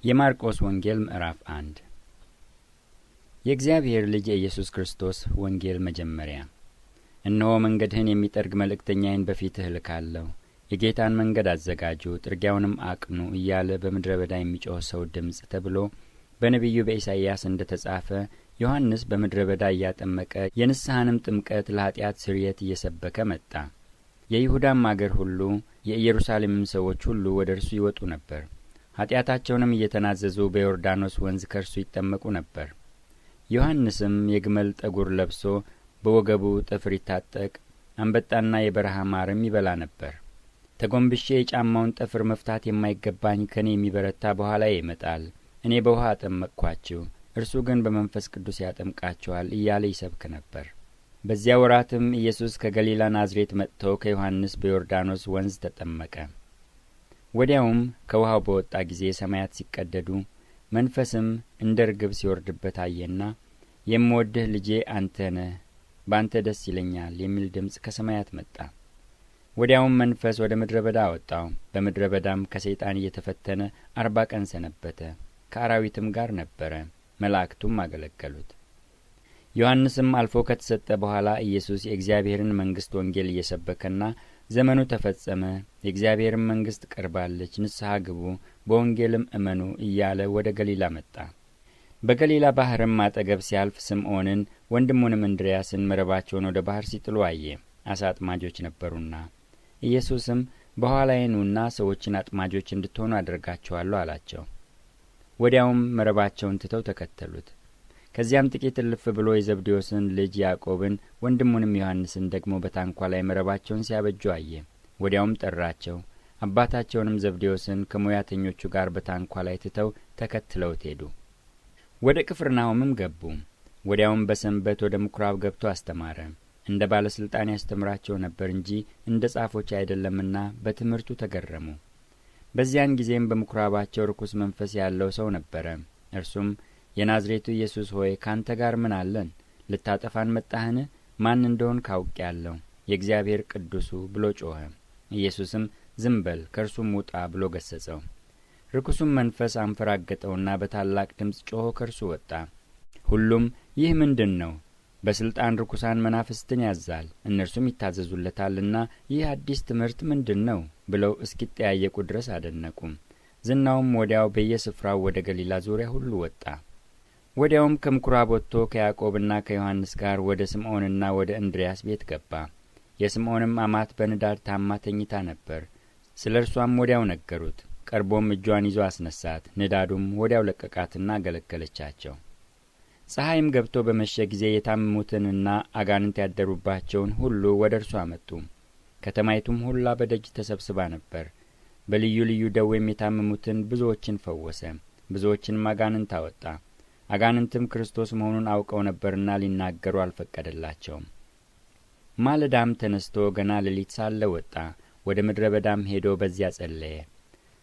የማርቆስ ወንጌል ምዕራፍ 1 የእግዚአብሔር ልጅ የኢየሱስ ክርስቶስ ወንጌል መጀመሪያ። እነሆ መንገድህን የሚጠርግ መልእክተኛዬን በፊትህ እልካለሁ፣ የጌታን መንገድ አዘጋጁ፣ ጥርጊያውንም አቅኑ እያለ በምድረ በዳ የሚጮህ ሰው ድምፅ ተብሎ በነቢዩ በኢሳይያስ እንደ ተጻፈ ዮሐንስ በምድረ በዳ እያጠመቀ የንስሐንም ጥምቀት ለኃጢአት ስርየት እየሰበከ መጣ። የይሁዳም አገር ሁሉ የኢየሩሳሌምም ሰዎች ሁሉ ወደ እርሱ ይወጡ ነበር። ኃጢአታቸውንም እየተናዘዙ በዮርዳኖስ ወንዝ ከእርሱ ይጠመቁ ነበር። ዮሐንስም የግመል ጠጉር ለብሶ በወገቡ ጥፍር ይታጠቅ፣ አንበጣና የበረሃ ማርም ይበላ ነበር። ተጐንብሼ የጫማውን ጠፍር መፍታት የማይገባኝ ከኔ የሚበረታ በኋላዬ ይመጣል፣ እኔ በውሃ አጠመቅኳችሁ፣ እርሱ ግን በመንፈስ ቅዱስ ያጠምቃችኋል እያለ ይሰብክ ነበር። በዚያ ወራትም ኢየሱስ ከገሊላ ናዝሬት መጥቶ ከዮሐንስ በዮርዳኖስ ወንዝ ተጠመቀ። ወዲያውም ከውሃው በወጣ ጊዜ ሰማያት ሲቀደዱ መንፈስም እንደ ርግብ ሲወርድበት አየና፣ የምወድህ ልጄ አንተ ነህ፣ በአንተ ደስ ይለኛል የሚል ድምፅ ከሰማያት መጣ። ወዲያውም መንፈስ ወደ ምድረ በዳ አወጣው። በምድረ በዳም ከሰይጣን እየተፈተነ 40 ቀን ሰነበተ። ከአራዊትም ጋር ነበረ፣ መላእክቱም አገለገሉት። ዮሐንስም አልፎ ከተሰጠ በኋላ ኢየሱስ የእግዚአብሔርን መንግሥት ወንጌል እየሰበከና ዘመኑ ተፈጸመ፣ የእግዚአብሔርን መንግሥት ቀርባለች፣ ንስሐ ግቡ፣ በወንጌልም እመኑ እያለ ወደ ገሊላ መጣ። በገሊላ ባሕርም አጠገብ ሲያልፍ ስምዖንን ወንድሙንም እንድርያስን መረባቸውን ወደ ባሕር ሲጥሉ አየ፣ አሳ አጥማጆች ነበሩና። ኢየሱስም በኋላዬ ኑና ሰዎችን አጥማጆች እንድትሆኑ አደርጋችኋለሁ አላቸው። ወዲያውም መረባቸውን ትተው ተከተሉት። ከዚያም ጥቂት እልፍ ብሎ የዘብዴዎስን ልጅ ያዕቆብን ወንድሙንም ዮሐንስን ደግሞ በታንኳ ላይ መረባቸውን ሲያበጁ አየ። ወዲያውም ጠራቸው። አባታቸውንም ዘብዴዎስን ከሙያተኞቹ ጋር በታንኳ ላይ ትተው ተከትለውት ሄዱ። ወደ ቅፍርናሆምም ገቡ። ወዲያውም በሰንበት ወደ ምኵራብ ገብቶ አስተማረ። እንደ ባለስልጣን ያስተምራቸው ነበር እንጂ እንደ ጻፎች አይደለምና በትምህርቱ ተገረሙ። በዚያን ጊዜም በምኵራባቸው ርኩስ መንፈስ ያለው ሰው ነበረ። እርሱም የናዝሬቱ ኢየሱስ ሆይ ካንተ ጋር ምን አለን? ልታጠፋን መጣህን? ማን እንደሆንክ አውቄአለሁ፣ የእግዚአብሔር ቅዱሱ ብሎ ጮኸ። ኢየሱስም ዝም በል ከእርሱም ውጣ ብሎ ገሰጸው። ርኩሱም መንፈስ አንፈራገጠውና በታላቅ ድምፅ ጮኾ ከእርሱ ወጣ። ሁሉም ይህ ምንድን ነው? በስልጣን ርኩሳን መናፍስትን ያዛል፣ እነርሱም ይታዘዙለታልና ይህ አዲስ ትምህርት ምንድን ነው ብለው እስኪጠያየቁ ድረስ አደነቁ። ዝናውም ወዲያው በየስፍራው ወደ ገሊላ ዙሪያ ሁሉ ወጣ። ወዲያውም ከምኵራብ ወጥቶ ከያዕቆብና ከዮሐንስ ጋር ወደ ስምዖንና ወደ እንድርያስ ቤት ገባ። የስምዖንም አማት በንዳድ ታማ ተኝታ ነበር። ስለ እርሷም ወዲያው ነገሩት። ቀርቦም እጇን ይዞ አስነሳት። ንዳዱም ወዲያው ለቀቃትና አገለገለቻቸው። ፀሐይም ገብቶ በመሸ ጊዜ የታመሙትንና አጋንንት ያደሩባቸውን ሁሉ ወደ እርሱ አመጡ። ከተማይቱም ሁላ በደጅ ተሰብስባ ነበር። በልዩ ልዩ ደዌም የታመሙትን ብዙዎችን ፈወሰ። ብዙዎችንም አጋንንት አወጣ። አጋንንትም ክርስቶስ መሆኑን አውቀው ነበርና ሊናገሩ አልፈቀደላቸውም። ማለዳም ተነስቶ ገና ሌሊት ሳለ ወጣ። ወደ ምድረ በዳም ሄዶ በዚያ ጸለየ።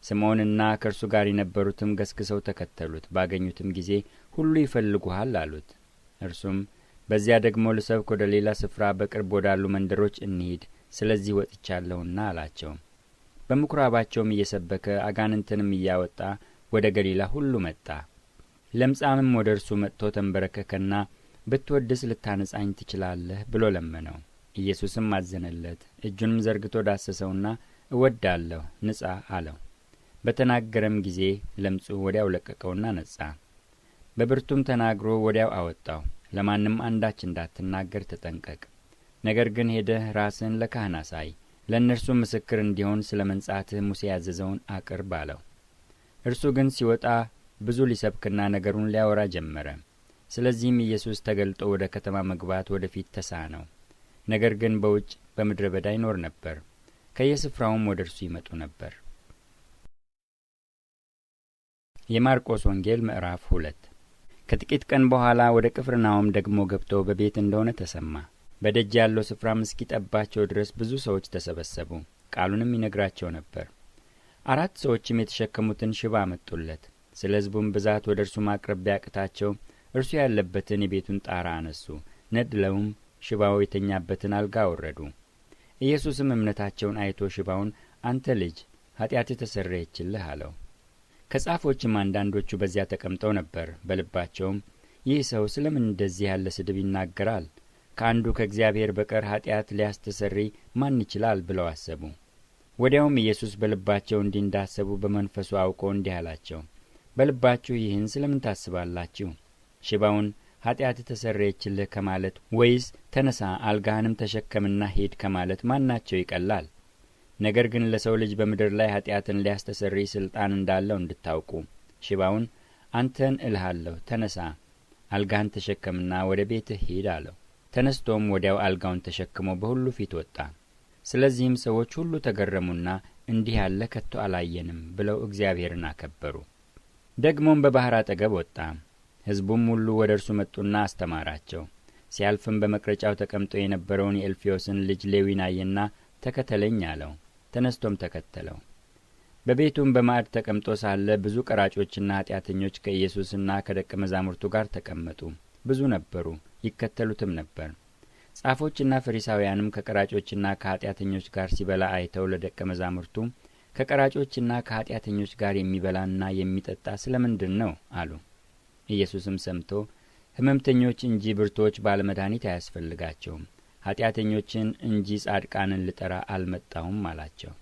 ስምዖንና ከእርሱ ጋር የነበሩትም ገስግሰው ተከተሉት። ባገኙትም ጊዜ ሁሉ ይፈልጉሃል አሉት። እርሱም በዚያ ደግሞ ልሰብክ ወደ ሌላ ስፍራ በቅርብ ወዳሉ መንደሮች እንሂድ፣ ስለዚህ ወጥቻለሁና አላቸው። በምኵራባቸውም እየሰበከ አጋንንትንም እያወጣ ወደ ገሊላ ሁሉ መጣ። ለምጻምም ወደ እርሱ መጥቶ ተንበረከከና ብትወድስ ልታነጻኝ ትችላለህ ብሎ ለመነው። ኢየሱስም አዘነለት። እጁንም ዘርግቶ ዳሰሰውና እወዳለሁ፣ ንጻ አለው። በተናገረም ጊዜ ለምጹ ወዲያው ለቀቀውና ነጻ። በብርቱም ተናግሮ ወዲያው አወጣው። ለማንም አንዳች እንዳትናገር ተጠንቀቅ፣ ነገር ግን ሄደህ ራስህን ለካህን አሳይ፣ ለእነርሱ ምስክር እንዲሆን ስለ መንጻትህ ሙሴ ያዘዘውን አቅርብ አለው። እርሱ ግን ሲወጣ ብዙ ሊሰብክና ነገሩን ሊያወራ ጀመረ። ስለዚህም ኢየሱስ ተገልጦ ወደ ከተማ መግባት ወደፊት ተሳነው። ነገር ግን በውጭ በምድረ በዳ ይኖር ነበር። ከየስፍራውም ወደ እርሱ ይመጡ ነበር። የማርቆስ ወንጌል ምዕራፍ 2 ከጥቂት ቀን በኋላ ወደ ቅፍርናሆም ደግሞ ገብቶ በቤት እንደሆነ ተሰማ። በደጅ ያለው ስፍራም እስኪጠባቸው ድረስ ብዙ ሰዎች ተሰበሰቡ። ቃሉንም ይነግራቸው ነበር። 4 ሰዎችም የተሸከሙትን ሽባ አመጡለት። ስለ ሕዝቡም ብዛት ወደ እርሱ ማቅረብ ቢያቅታቸው እርሱ ያለበትን የቤቱን ጣራ አነሱ። ነድለውም ሽባው የተኛበትን አልጋ አወረዱ። ኢየሱስም እምነታቸውን አይቶ ሽባውን አንተ ልጅ ኃጢአትህ ተሰረየችልህ አለው። ከጻፎችም አንዳንዶቹ በዚያ ተቀምጠው ነበር። በልባቸውም ይህ ሰው ስለምን እንደዚህ ያለ ስድብ ይናገራል? ከአንዱ ከእግዚአብሔር በቀር ኃጢአት ሊያስተሰርይ ማን ይችላል ብለው አሰቡ። ወዲያውም ኢየሱስ በልባቸው እንዲህ እንዳሰቡ በመንፈሱ አውቆ እንዲህ አላቸው፣ በልባችሁ ይህን ስለምን ታስባላችሁ? ሽባውን ኃጢአት ተሰረየችልህ ከማለት ወይስ ተነሳ አልጋህንም ተሸከምና ሂድ ከማለት ማናቸው ይቀላል? ነገር ግን ለሰው ልጅ በምድር ላይ ኃጢአትን ሊያስተሰርይ ስልጣን እንዳለው እንድታውቁ ሽባውን አንተን እልሃለሁ ተነሳ አልጋህን ተሸከምና ወደ ቤትህ ሂድ አለው። ተነስቶም ወዲያው አልጋውን ተሸክሞ በሁሉ ፊት ወጣ። ስለዚህም ሰዎች ሁሉ ተገረሙና እንዲህ ያለ ከቶ አላየንም ብለው እግዚአብሔርን አከበሩ። ደግሞም በባህር አጠገብ ወጣ። ሕዝቡም ሁሉ ወደ እርሱ መጡና አስተማራቸው። ሲያልፍም በመቅረጫው ተቀምጦ የነበረውን የእልፍዮስን ልጅ ሌዊን አየና ተከተለኝ አለው። ተነስቶም ተከተለው። በቤቱም በማዕድ ተቀምጦ ሳለ ብዙ ቀራጮችና ኃጢአተኞች ከኢየሱስና ከደቀ መዛሙርቱ ጋር ተቀመጡ። ብዙ ነበሩ፣ ይከተሉትም ነበር። ጻፎችና ፈሪሳውያንም ከቀራጮችና ከኃጢአተኞች ጋር ሲበላ አይተው ለደቀ መዛሙርቱ ከቀራጮችና ከኃጢአተኞች ጋር የሚበላና የሚጠጣ ስለምንድን ነው አሉ። ኢየሱስም ሰምቶ ሕመምተኞች እንጂ ብርቱዎች ባለመድኃኒት አያስፈልጋቸውም፣ ኃጢአተኞችን እንጂ ጻድቃንን ልጠራ አልመጣሁም አላቸው።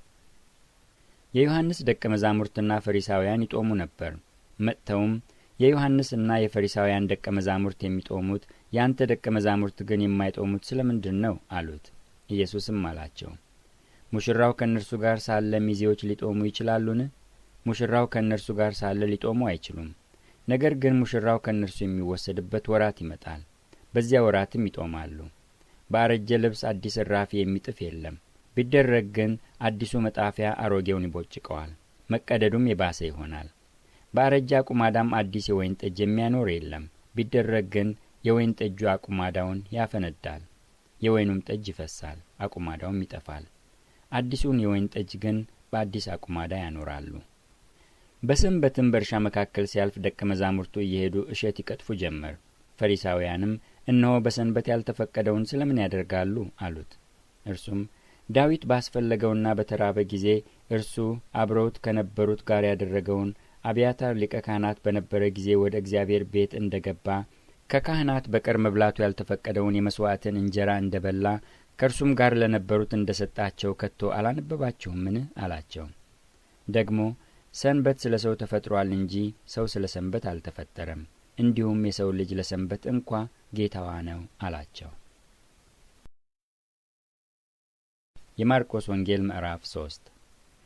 የዮሐንስ ደቀ መዛሙርትና ፈሪሳውያን ይጦሙ ነበር። መጥተውም የዮሐንስና የፈሪሳውያን ደቀ መዛሙርት የሚጦሙት ያንተ ደቀ መዛሙርት ግን የማይጦሙት ስለምንድን ነው አሉት። ኢየሱስም አላቸው፣ ሙሽራው ከእነርሱ ጋር ሳለ ሚዜዎች ሊጦሙ ይችላሉን? ሙሽራው ከእነርሱ ጋር ሳለ ሊጦሙ አይችሉም። ነገር ግን ሙሽራው ከእነርሱ የሚወሰድበት ወራት ይመጣል፣ በዚያ ወራትም ይጦማሉ። በአረጀ ልብስ አዲስ እራፊ የሚጥፍ የለም። ቢደረግ ግን አዲሱ መጣፊያ አሮጌውን ይቦጭቀዋል፣ መቀደዱም የባሰ ይሆናል። በአረጀ አቁማዳም አዲስ የወይን ጠጅ የሚያኖር የለም። ቢደረግ ግን የወይን ጠጁ አቁማዳውን ያፈነዳል፣ የወይኑም ጠጅ ይፈሳል፣ አቁማዳውም ይጠፋል። አዲሱን የወይን ጠጅ ግን በአዲስ አቁማዳ ያኖራሉ። በሰንበትም በእርሻ መካከል ሲያልፍ ደቀ መዛሙርቱ እየሄዱ እሸት ይቀጥፉ ጀመር። ፈሪሳውያንም እነሆ በሰንበት ያልተፈቀደውን ስለምን ያደርጋሉ አሉት። እርሱም ዳዊት ባስፈለገውና በተራበ ጊዜ እርሱ አብረውት ከነበሩት ጋር ያደረገውን አብያታር ሊቀ ካህናት በነበረ ጊዜ ወደ እግዚአብሔር ቤት እንደ ገባ ከካህናት በቀር መብላቱ ያልተፈቀደውን የመስዋዕትን እንጀራ እንደ በላ ከእርሱም ጋር ለነበሩት እንደ ሰጣቸው ከቶ አላነበባችሁምን አላቸው። ደግሞ ሰንበት ስለ ሰው ተፈጥሯል እንጂ ሰው ስለ ሰንበት አልተፈጠረም፣ እንዲሁም የሰው ልጅ ለሰንበት እንኳ ጌታዋ ነው አላቸው። የማርቆስ ወንጌል ምዕራፍ 3።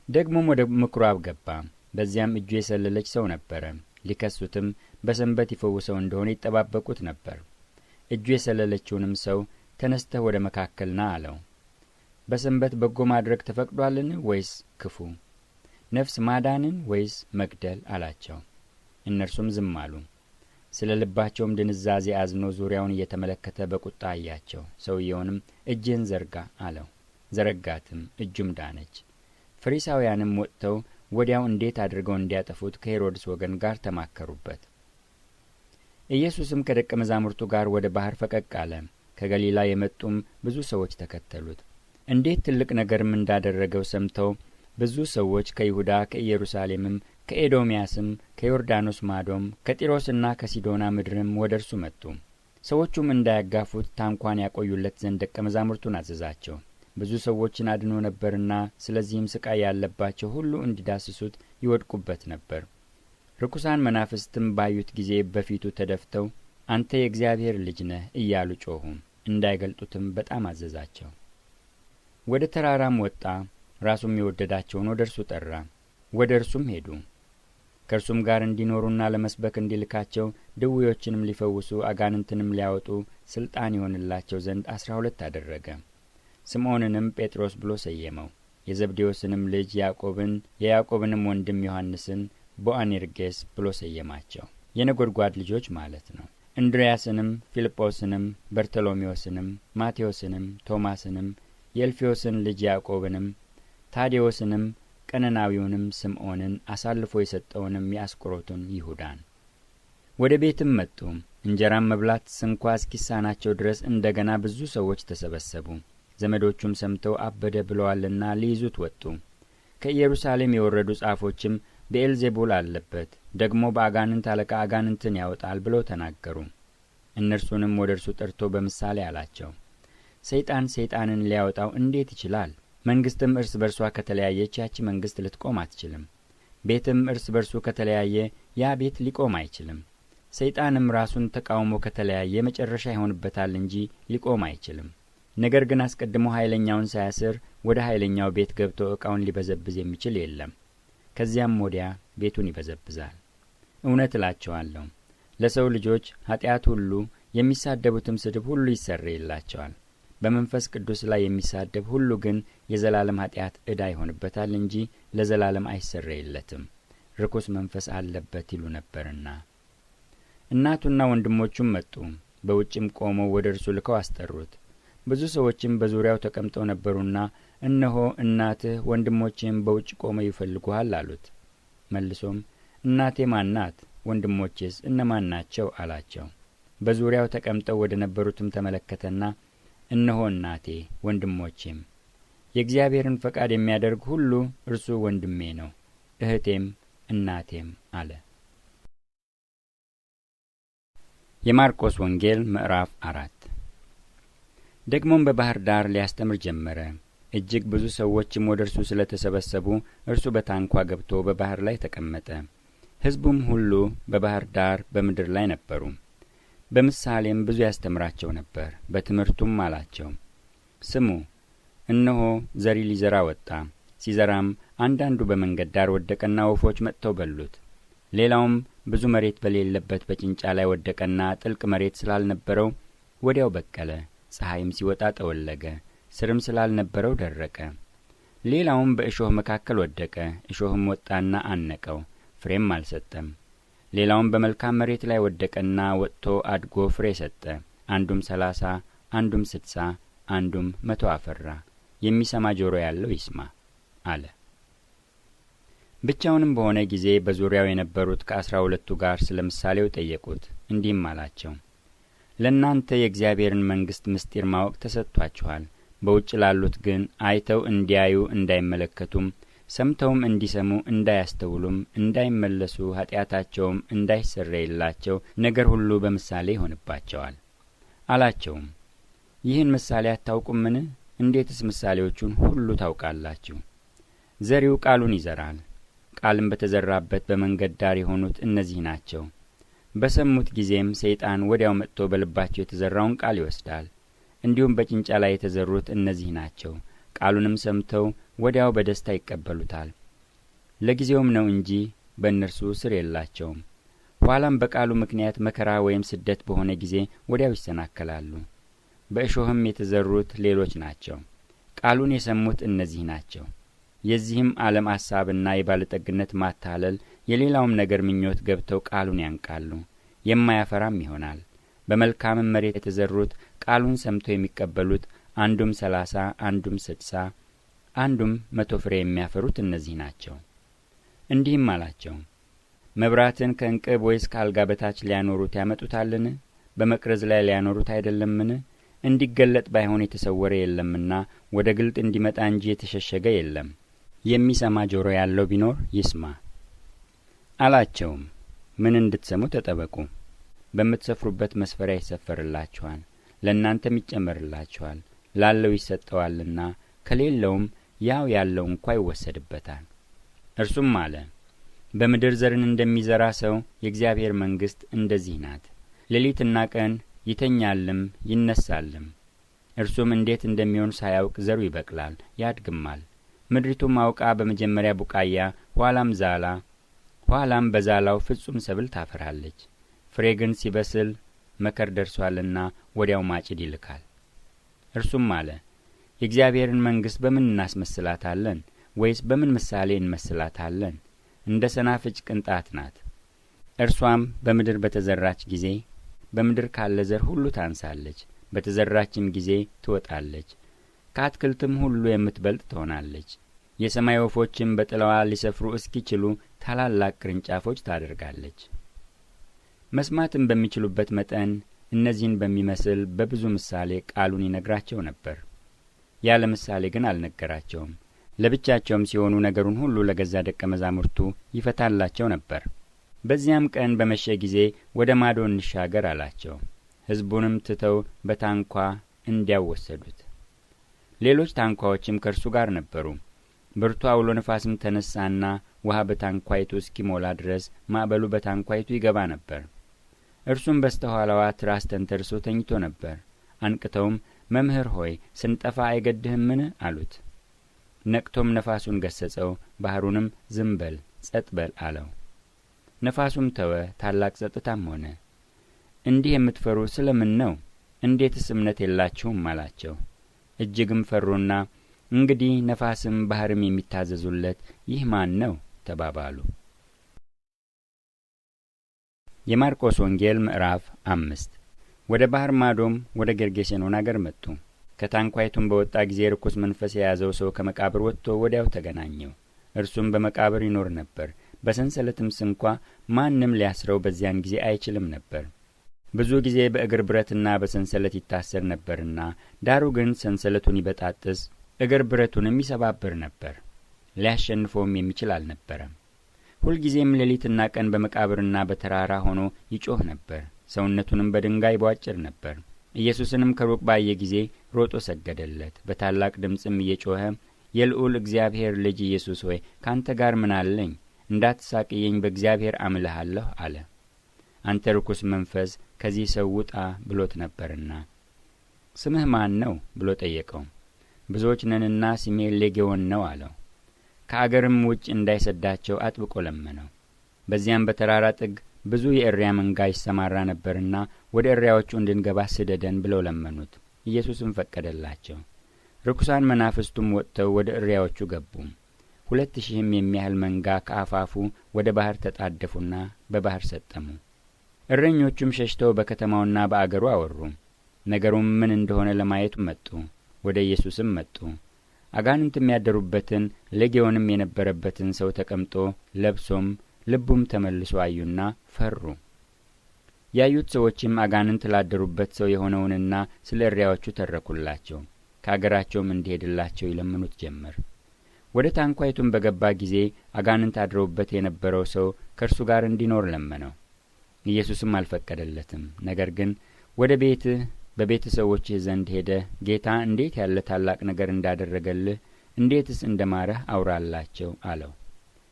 ደግሞም ወደ ምኵራብ ገባ። በዚያም እጁ የሰለለች ሰው ነበረ። ሊከሱትም በሰንበት ይፈውሰው እንደሆነ ይጠባበቁት ነበር። እጁ የሰለለችውንም ሰው ተነስተህ ወደ መካከል ና አለው። በሰንበት በጎ ማድረግ ተፈቅዷልን ወይስ ክፉ? ነፍስ ማዳንን ወይስ መግደል አላቸው። እነርሱም ዝም አሉ። ስለ ልባቸውም ድንዛዜ አዝኖ ዙሪያውን እየተመለከተ በቁጣ አያቸው። ሰውየውንም እጅህን ዘርጋ አለው። ዘረጋትም፣ እጁም ዳነች። ፈሪሳውያንም ወጥተው ወዲያው እንዴት አድርገው እንዲያጠፉት ከሄሮድስ ወገን ጋር ተማከሩበት። ኢየሱስም ከደቀ መዛሙርቱ ጋር ወደ ባህር ፈቀቅ አለ። ከገሊላ የመጡም ብዙ ሰዎች ተከተሉት። እንዴት ትልቅ ነገርም እንዳደረገው ሰምተው ብዙ ሰዎች ከይሁዳ ከኢየሩሳሌምም ከኤዶምያስም ከዮርዳኖስ ማዶም ከጢሮስና ከሲዶና ምድርም ወደ እርሱ መጡ። ሰዎቹም እንዳያጋፉት ታንኳን ያቆዩለት ዘንድ ደቀ መዛሙርቱን አዘዛቸው። ብዙ ሰዎችን አድኖ ነበርና ስለዚህም ስቃይ ያለባቸው ሁሉ እንዲዳስሱት ይወድቁበት ነበር። ርኩሳን መናፍስትም ባዩት ጊዜ በፊቱ ተደፍተው አንተ የእግዚአብሔር ልጅ ነህ እያሉ ጮኹ። እንዳይገልጡትም በጣም አዘዛቸው። ወደ ተራራም ወጣ። ራሱም የወደዳቸውን ወደ እርሱ ጠራ። ወደ እርሱም ሄዱ። ከእርሱም ጋር እንዲኖሩና ለመስበክ እንዲልካቸው ድውዮችንም ሊፈውሱ አጋንንትንም ሊያወጡ ስልጣን ይሆንላቸው ዘንድ 12 አደረገ። ስምዖንንም ጴጥሮስ ብሎ ሰየመው። የዘብዴዎስንም ልጅ ያዕቆብን፣ የያዕቆብንም ወንድም ዮሐንስን ቦአኔርጌስ ብሎ ሰየማቸው። የነጎድጓድ ልጆች ማለት ነው። እንድርያስንም፣ ፊልጶስንም፣ በርተሎሜዎስንም፣ ማቴዎስንም፣ ቶማስንም፣ የእልፍዮስን ልጅ ያዕቆብንም፣ ታዴዎስንም፣ ቀነናዊውንም ስምዖንን፣ አሳልፎ የሰጠውንም የአስቆሮቱን ይሁዳን። ወደ ቤትም መጡ። እንጀራም መብላት ስንኳ እስኪሳናቸው ድረስ እንደገና ብዙ ሰዎች ተሰበሰቡ። ዘመዶቹም ሰምተው አበደ ብለዋልና ሊይዙት ወጡ። ከኢየሩሳሌም የወረዱ ጻፎችም ብዔልዜቡል አለበት፣ ደግሞ በአጋንንት አለቃ አጋንንትን ያወጣል ብለው ተናገሩ። እነርሱንም ወደ እርሱ ጠርቶ በምሳሌ አላቸው፣ ሰይጣን ሰይጣንን ሊያወጣው እንዴት ይችላል? መንግሥትም እርስ በርሷ ከተለያየች ያቺ መንግሥት ልትቆም አትችልም። ቤትም እርስ በርሱ ከተለያየ ያ ቤት ሊቆም አይችልም። ሰይጣንም ራሱን ተቃውሞ ከተለያየ መጨረሻ ይሆንበታል እንጂ ሊቆም አይችልም። ነገር ግን አስቀድሞ ኃይለኛውን ሳያስር ወደ ኃይለኛው ቤት ገብቶ ዕቃውን ሊበዘብዝ የሚችል የለም። ከዚያም ወዲያ ቤቱን ይበዘብዛል። እውነት እላቸዋለሁ፣ ለሰው ልጆች ኀጢአት ሁሉ የሚሳደቡትም ስድብ ሁሉ ይሰረይላቸዋል። በመንፈስ ቅዱስ ላይ የሚሳደብ ሁሉ ግን የዘላለም ኀጢአት ዕዳ ይሆንበታል እንጂ ለዘላለም አይሰረይለትም፣ ርኩስ መንፈስ አለበት ይሉ ነበርና። እናቱና ወንድሞቹም መጡ፣ በውጭም ቆመው ወደ እርሱ ልከው አስጠሩት። ብዙ ሰዎችም በዙሪያው ተቀምጠው ነበሩና እነሆ እናትህ ወንድሞችህም በውጭ ቆመው ይፈልጉሃል አሉት። መልሶም እናቴ ማን ናት? ወንድሞቼስ እነማን ናቸው? አላቸው። በዙሪያው ተቀምጠው ወደ ነበሩትም ተመለከተና እነሆ እናቴ ወንድሞቼም፣ የእግዚአብሔርን ፈቃድ የሚያደርግ ሁሉ እርሱ ወንድሜ ነው፣ እህቴም እናቴም አለ። የማርቆስ ወንጌል ምዕራፍ 4። ደግሞም በባህር ዳር ሊያስተምር ጀመረ። እጅግ ብዙ ሰዎችም ወደ እርሱ ስለ ተሰበሰቡ እርሱ በታንኳ ገብቶ በባህር ላይ ተቀመጠ። ሕዝቡም ሁሉ በባህር ዳር በምድር ላይ ነበሩ። በምሳሌም ብዙ ያስተምራቸው ነበር። በትምህርቱም አላቸው፣ ስሙ፣ እነሆ ዘሪ ሊዘራ ወጣ። ሲዘራም አንዳንዱ በመንገድ ዳር ወደቀና ወፎች መጥተው በሉት። ሌላውም ብዙ መሬት በሌለበት በጭንጫ ላይ ወደቀና ጥልቅ መሬት ስላልነበረው ወዲያው በቀለ። ፀሐይም ሲወጣ ጠወለገ፣ ስርም ስላልነበረው ደረቀ። ሌላውም በእሾህ መካከል ወደቀ። እሾህም ወጣና አነቀው፣ ፍሬም አልሰጠም። ሌላውም በመልካም መሬት ላይ ወደቀና ወጥቶ አድጎ ፍሬ ሰጠ። አንዱም 30፣ አንዱም 60፣ አንዱም 100 አፈራ። የሚሰማ ጆሮ ያለው ይስማ አለ። ብቻውንም በሆነ ጊዜ በዙሪያው የነበሩት ከ12ቱ ጋር ስለ ምሳሌው ጠየቁት። እንዲህም አላቸው፣ ለእናንተ የእግዚአብሔርን መንግሥት ምስጢር ማወቅ ተሰጥቷችኋል። በውጭ ላሉት ግን አይተው እንዲያዩ እንዳይመለከቱም፣ ሰምተውም እንዲሰሙ እንዳያስተውሉም፣ እንዳይመለሱ ኀጢአታቸውም እንዳይሰረይላቸው ነገር ሁሉ በምሳሌ ይሆንባቸዋል አላቸውም። ይህን ምሳሌ አታውቁምን? እንዴትስ ምሳሌዎቹን ሁሉ ታውቃላችሁ? ዘሪው ቃሉን ይዘራል። ቃልም በተዘራበት በመንገድ ዳር የሆኑት እነዚህ ናቸው። በሰሙት ጊዜም ሰይጣን ወዲያው መጥቶ በልባቸው የተዘራውን ቃል ይወስዳል። እንዲሁም በጭንጫ ላይ የተዘሩት እነዚህ ናቸው። ቃሉንም ሰምተው ወዲያው በደስታ ይቀበሉታል። ለጊዜውም ነው እንጂ በእነርሱ ስር የላቸውም። ኋላም በቃሉ ምክንያት መከራ ወይም ስደት በሆነ ጊዜ ወዲያው ይሰናከላሉ። በእሾህም የተዘሩት ሌሎች ናቸው። ቃሉን የሰሙት እነዚህ ናቸው። የዚህም ዓለም ሐሳብና የባለጠግነት ማታለል የሌላውም ነገር ምኞት ገብተው ቃሉን ያንቃሉ፣ የማያፈራም ይሆናል። በመልካምም መሬት የተዘሩት ቃሉን ሰምተው የሚቀበሉት አንዱም 30፣ አንዱም 60፣ አንዱም 100 ፍሬ የሚያፈሩት እነዚህ ናቸው። እንዲህም አላቸው፣ መብራትን ከእንቅብ ወይስ ከአልጋ በታች ሊያኖሩት ያመጡታልን? በመቅረዝ ላይ ሊያኖሩት አይደለምን? እንዲገለጥ ባይሆን የተሰወረ የለምና ወደ ግልጥ እንዲመጣ እንጂ የተሸሸገ የለም። የሚሰማ ጆሮ ያለው ቢኖር ይስማ አላቸውም። ምን እንድትሰሙ ተጠበቁ። በምትሰፍሩበት መስፈሪያ ይሰፈርላችኋል፣ ለእናንተም ይጨመርላችኋል። ላለው ይሰጠዋልና ከሌለውም ያው ያለው እንኳ ይወሰድበታል። እርሱም አለ፣ በምድር ዘርን እንደሚዘራ ሰው የእግዚአብሔር መንግሥት እንደዚህ ናት። ሌሊትና ቀን ይተኛልም ይነሳልም። እርሱም እንዴት እንደሚሆን ሳያውቅ ዘሩ ይበቅላል ያድግማል። ምድሪቱም አውቃ በመጀመሪያ ቡቃያ፣ ኋላም ዛላ፣ ኋላም በዛላው ፍጹም ሰብል ታፈራለች። ፍሬ ግን ሲበስል መከር ደርሷልና ወዲያው ማጭድ ይልካል። እርሱም አለ፣ የእግዚአብሔርን መንግሥት በምን እናስመስላታለን? ወይስ በምን ምሳሌ እንመስላታለን? እንደ ሰናፍጭ ቅንጣት ናት። እርሷም በምድር በተዘራች ጊዜ በምድር ካለ ዘር ሁሉ ታንሳለች፣ በተዘራችም ጊዜ ትወጣለች፣ ከአትክልትም ሁሉ የምትበልጥ ትሆናለች። የሰማይ ወፎችም በጥላዋ ሊሰፍሩ እስኪችሉ ታላላቅ ቅርንጫፎች ታደርጋለች። መስማትም በሚችሉበት መጠን እነዚህን በሚመስል በብዙ ምሳሌ ቃሉን ይነግራቸው ነበር። ያለ ምሳሌ ግን አልነገራቸውም፣ ለብቻቸውም ሲሆኑ ነገሩን ሁሉ ለገዛ ደቀ መዛሙርቱ ይፈታላቸው ነበር። በዚያም ቀን በመሸ ጊዜ ወደ ማዶ እንሻገር አላቸው። ሕዝቡንም ትተው በታንኳ እንዲያው ወሰዱት። ሌሎች ታንኳዎችም ከእርሱ ጋር ነበሩ። ብርቱ አውሎ ነፋስም ተነሳና ውሃ በታንኳይቱ እስኪሞላ ድረስ ማዕበሉ በታንኳይቱ ይገባ ነበር። እርሱም በስተኋላዋ ትራስ ተንተርሶ ተኝቶ ነበር። አንቅተውም መምህር ሆይ ስንጠፋ አይገድህምን አሉት። ነቅቶም ነፋሱን ገሰጸው፣ ባህሩንም ዝም በል ጸጥ በል አለው። ነፋሱም ተወ፣ ታላቅ ጸጥታም ሆነ። እንዲህ የምትፈሩ ስለምን ነው? እንዴትስ እምነት የላችሁም አላቸው። እጅግም ፈሩና እንግዲህ ነፋስም ባህርም የሚታዘዙለት ይህ ማን ነው ተባባሉ። የማርቆስ ወንጌል ምዕራፍ 5። ወደ ባህር ማዶም ወደ ጌርጌሴኖን አገር መጡ። ከታንኳይቱም በወጣ ጊዜ ርኩስ መንፈስ የያዘው ሰው ከመቃብር ወጥቶ ወዲያው ተገናኘው። እርሱም በመቃብር ይኖር ነበር። በሰንሰለትም ስንኳ ማንም ሊያስረው በዚያን ጊዜ አይችልም ነበር። ብዙ ጊዜ በእግር ብረትና በሰንሰለት ይታሰር ነበርና፣ ዳሩ ግን ሰንሰለቱን ይበጣጥስ እግር ብረቱንም ይሰባብር ነበር። ሊያሸንፈውም የሚችል አልነበረም። ሁልጊዜም ሌሊትና ቀን በመቃብርና በተራራ ሆኖ ይጮህ ነበር። ሰውነቱንም በድንጋይ ይቧጭር ነበር። ኢየሱስንም ከሩቅ ባየ ጊዜ ሮጦ ሰገደለት። በታላቅ ድምፅም እየጮኸ የልዑል እግዚአብሔር ልጅ ኢየሱስ ሆይ ካንተ ጋር ምን አለኝ? እንዳትሳቅየኝ በእግዚአብሔር አምልሃለሁ አለ። አንተ ርኩስ መንፈስ ከዚህ ሰው ውጣ ብሎት ነበርና። ስምህ ማን ነው ብሎ ጠየቀው። ብዙዎች ነንና ስሜ ሌጌዎን ነው አለው። ከአገርም ውጭ እንዳይሰዳቸው አጥብቆ ለመነው። በዚያም በተራራ ጥግ ብዙ የእሪያ መንጋ ይሰማራ ነበርና ወደ እሪያዎቹ እንድንገባ ስደደን ብለው ለመኑት። ኢየሱስም ፈቀደላቸው። ርኩሳን መናፍስቱም ወጥተው ወደ እሪያዎቹ ገቡ። 2,000 የሚያህል መንጋ ከአፋፉ ወደ ባህር ተጣደፉና በባህር ሰጠሙ። እረኞቹም ሸሽተው በከተማውና በአገሩ አወሩ። ነገሩም ምን እንደሆነ ለማየት መጡ። ወደ ኢየሱስም መጡ። አጋንንትም ያደሩበትን ሌጌዎንም የነበረበትን ሰው ተቀምጦ ለብሶም ልቡም ተመልሶ አዩና ፈሩ። ያዩት ሰዎችም አጋንንት ላደሩበት ሰው የሆነውንና ስለ እሪያዎቹ ተረኩላቸው። ከአገራቸውም እንዲሄድላቸው ይለምኑት ጀመር። ወደ ታንኳይቱም በገባ ጊዜ አጋንንት አድረውበት የነበረው ሰው ከእርሱ ጋር እንዲኖር ለመነው። ኢየሱስም አልፈቀደለትም። ነገር ግን ወደ ቤትህ በቤተሰቦችህ ዘንድ ሄደህ ጌታ እንዴት ያለ ታላቅ ነገር እንዳደረገልህ እንዴትስ እንደማረህ አውራላቸው አለው።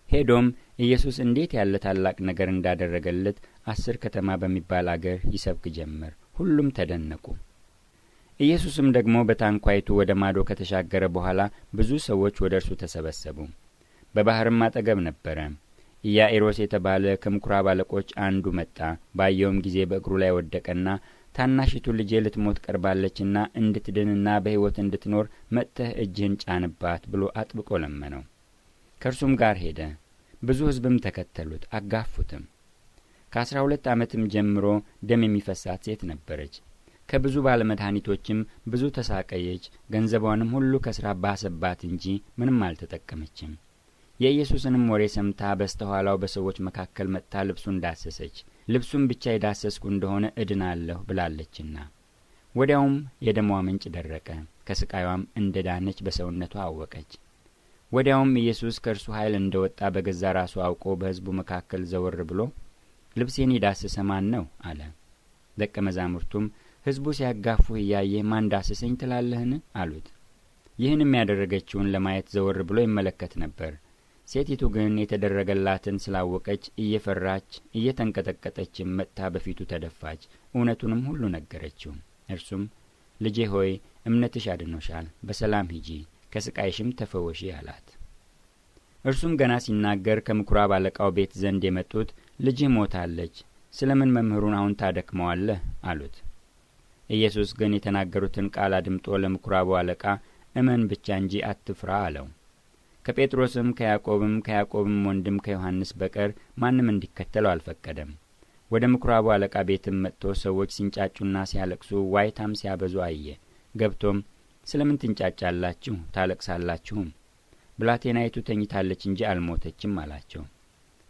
ሄዶም ኢየሱስ እንዴት ያለ ታላቅ ነገር እንዳደረገለት 10 ከተማ በሚባል አገር ይሰብክ ጀመር። ሁሉም ተደነቁ። ኢየሱስም ደግሞ በታንኳይቱ ወደ ማዶ ከተሻገረ በኋላ ብዙ ሰዎች ወደ እርሱ ተሰበሰቡ። በባህርም አጠገብ ነበረ። ኢያኢሮስ የተባለ ከምኵራብ አለቆች አንዱ መጣ። ባየውም ጊዜ በእግሩ ላይ ወደቀና ታናሽቱ ልጄ ልትሞት ቀርባለችና እንድትድንና በሕይወት እንድትኖር መጥተህ እጅህን ጫንባት ብሎ አጥብቆ ለመነው። ከእርሱም ጋር ሄደ። ብዙ ሕዝብም ተከተሉት፣ አጋፉትም። ከ12 ዓመትም ጀምሮ ደም የሚፈሳት ሴት ነበረች። ከብዙ ባለመድኃኒቶችም ብዙ ተሳቀየች። ገንዘቧንም ሁሉ ከስራ ባሰባት እንጂ ምንም አልተጠቀመችም። የኢየሱስንም ወሬ ሰምታ በስተኋላው በሰዎች መካከል መጥታ ልብሱን ዳሰሰች። ልብሱም ብቻ የዳሰስኩ እንደሆነ እድናለሁ ብላለችና። ወዲያውም የደሟ ምንጭ ደረቀ። ከስቃይዋም እንደ ዳነች በሰውነቷ አወቀች። ወዲያውም ኢየሱስ ከእርሱ ኃይል እንደወጣ በገዛ ራሱ አውቆ በሕዝቡ መካከል ዘወር ብሎ ልብሴን የዳሰሰ ማን ነው አለ። ደቀ መዛሙርቱም ሕዝቡ ሲያጋፉህ እያየህ ማን ዳሰሰኝ ትላለህን አሉት። ይህንም ያደረገችውን ለማየት ዘወር ብሎ ይመለከት ነበር። ሴቲቱ ግን የተደረገላትን ስላወቀች እየፈራች እየተንቀጠቀጠችም መጥታ በፊቱ ተደፋች። እውነቱንም ሁሉ ነገረችው። እርሱም ልጄ ሆይ እምነትሽ አድኖሻል፣ በሰላም ሂጂ፣ ከስቃይሽም ተፈወሺ አላት። እርሱም ገና ሲናገር ከምኵራብ አለቃው ቤት ዘንድ የመጡት ልጅህ ሞታለች፣ ስለምን መምህሩን አሁን ታደክመዋለህ አሉት። ኢየሱስ ግን የተናገሩትን ቃል አድምጦ ለምኵራቡ አለቃ እመን ብቻ እንጂ አትፍራ አለው። ከጴጥሮስም ከያዕቆብም ወንድም ከዮሐንስ በቀር ማንም እንዲከተለው አልፈቀደም። ወደ ምኵራቡ አለቃ ቤትም መጥቶ ሰዎች ሲንጫጩና ሲያለቅሱ ዋይታም ሲያበዙ አየ። ገብቶም ስለምን ትንጫጫላችሁ ታለቅሳላችሁም? ብላቴናይቱ ተኝታለች እንጂ አልሞተችም አላቸው።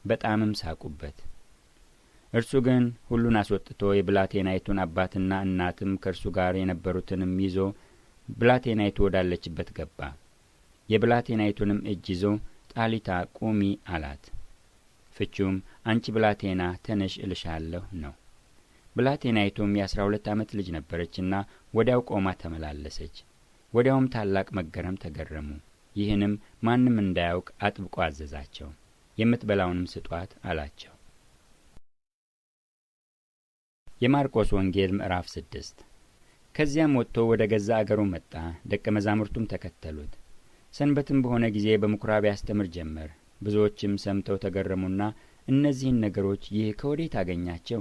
በጣምም ሳቁበት። እርሱ ግን ሁሉን አስወጥቶ የብላቴናይቱን አባትና እናትም ከእርሱ ጋር የነበሩትንም ይዞ ብላቴናይቱ ወዳለችበት ገባ። የብላቴናይቱንም እጅ ይዞ ጣሊታ ቁሚ አላት። ፍቹም አንቺ ብላቴና ተነሽ እልሻለሁ ነው። ብላቴናይቱም የ12 ዓመት ልጅ ነበረችና ወዲያው ቆማ ተመላለሰች። ወዲያውም ታላቅ መገረም ተገረሙ። ይህንም ማንም እንዳያውቅ አጥብቆ አዘዛቸው። የምትበላውንም ስጧት አላቸው። የማርቆስ ወንጌል ምዕራፍ 6። ከዚያም ወጥቶ ወደ ገዛ አገሩ መጣ። ደቀ መዛሙርቱም ተከተሉት። ሰንበትም በሆነ ጊዜ በምኵራብ ያስተምር ጀመር። ብዙዎችም ሰምተው ተገረሙና እነዚህን ነገሮች ይህ ከወዴት አገኛቸው?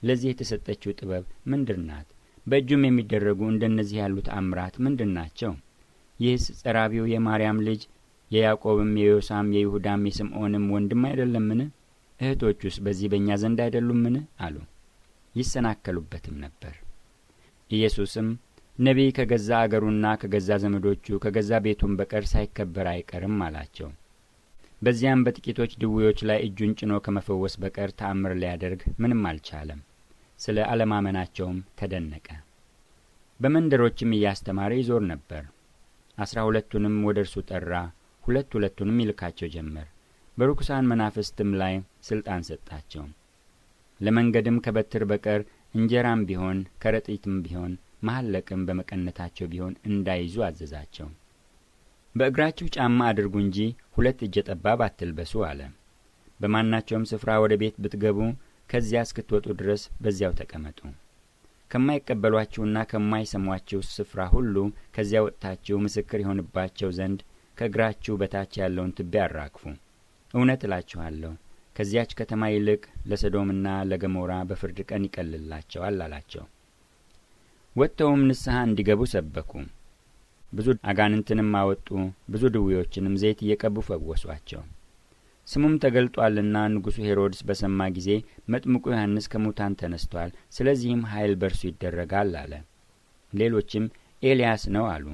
ለዚህ የተሰጠችው ጥበብ ምንድርናት? በእጁም የሚደረጉ እንደነዚህ ያሉት ተአምራት ምንድናቸው? ይህስ ጸራቢው የማርያም ልጅ የያዕቆብም የዮሳም የይሁዳም የስምዖንም ወንድም አይደለምን? እህቶቹስ በዚህ በእኛ ዘንድ አይደሉምን? አሉ። ይሰናከሉበትም ነበር። ኢየሱስም ነቢይ ከገዛ አገሩና ከገዛ ዘመዶቹ ከገዛ ቤቱም በቀር ሳይከበር አይቀርም አላቸው። በዚያም በጥቂቶች ድውዮች ላይ እጁን ጭኖ ከመፈወስ በቀር ተአምር ሊያደርግ ምንም አልቻለም። ስለ አለማመናቸውም ተደነቀ። በመንደሮችም እያስተማረ ይዞር ነበር። 12ቱንም ወደ እርሱ ጠራ። ሁለቱንም ይልካቸው ጀመር። በርኩሳን መናፍስትም ላይ ስልጣን ሰጣቸው። ለመንገድም ከበትር በቀር እንጀራም ቢሆን ከረጢትም ቢሆን መሐለቅም በመቀነታቸው ቢሆን እንዳይዙ አዘዛቸው። በእግራችሁ ጫማ አድርጉ እንጂ 2 እጀ ጠባብ አትልበሱ አለ። በማናቸውም ስፍራ ወደ ቤት ብትገቡ ከዚያ እስክትወጡ ድረስ በዚያው ተቀመጡ። ከማይቀበሏችሁና ከማይሰሟችሁ ስፍራ ሁሉ ከዚያ ወጥታችሁ ምስክር ይሆንባቸው ዘንድ ከእግራችሁ በታች ያለውን ትቢያ አራግፉ። እውነት እላችኋለሁ ከዚያች ከተማ ይልቅ ለሰዶምና ለገሞራ በፍርድ ቀን ይቀልላቸዋል አላቸው። ወጥተውም ንስሐ እንዲገቡ ሰበኩ። ብዙ አጋንንትንም አወጡ። ብዙ ድውዮችንም ዘይት እየቀቡ ፈወሷቸው። ስሙም ተገልጧልና ንጉሡ ሄሮድስ በሰማ ጊዜ መጥምቁ ዮሐንስ ከሙታን ተነስቷል፣ ስለዚህም ኃይል በርሱ ይደረጋል አለ። ሌሎችም ኤልያስ ነው አሉ።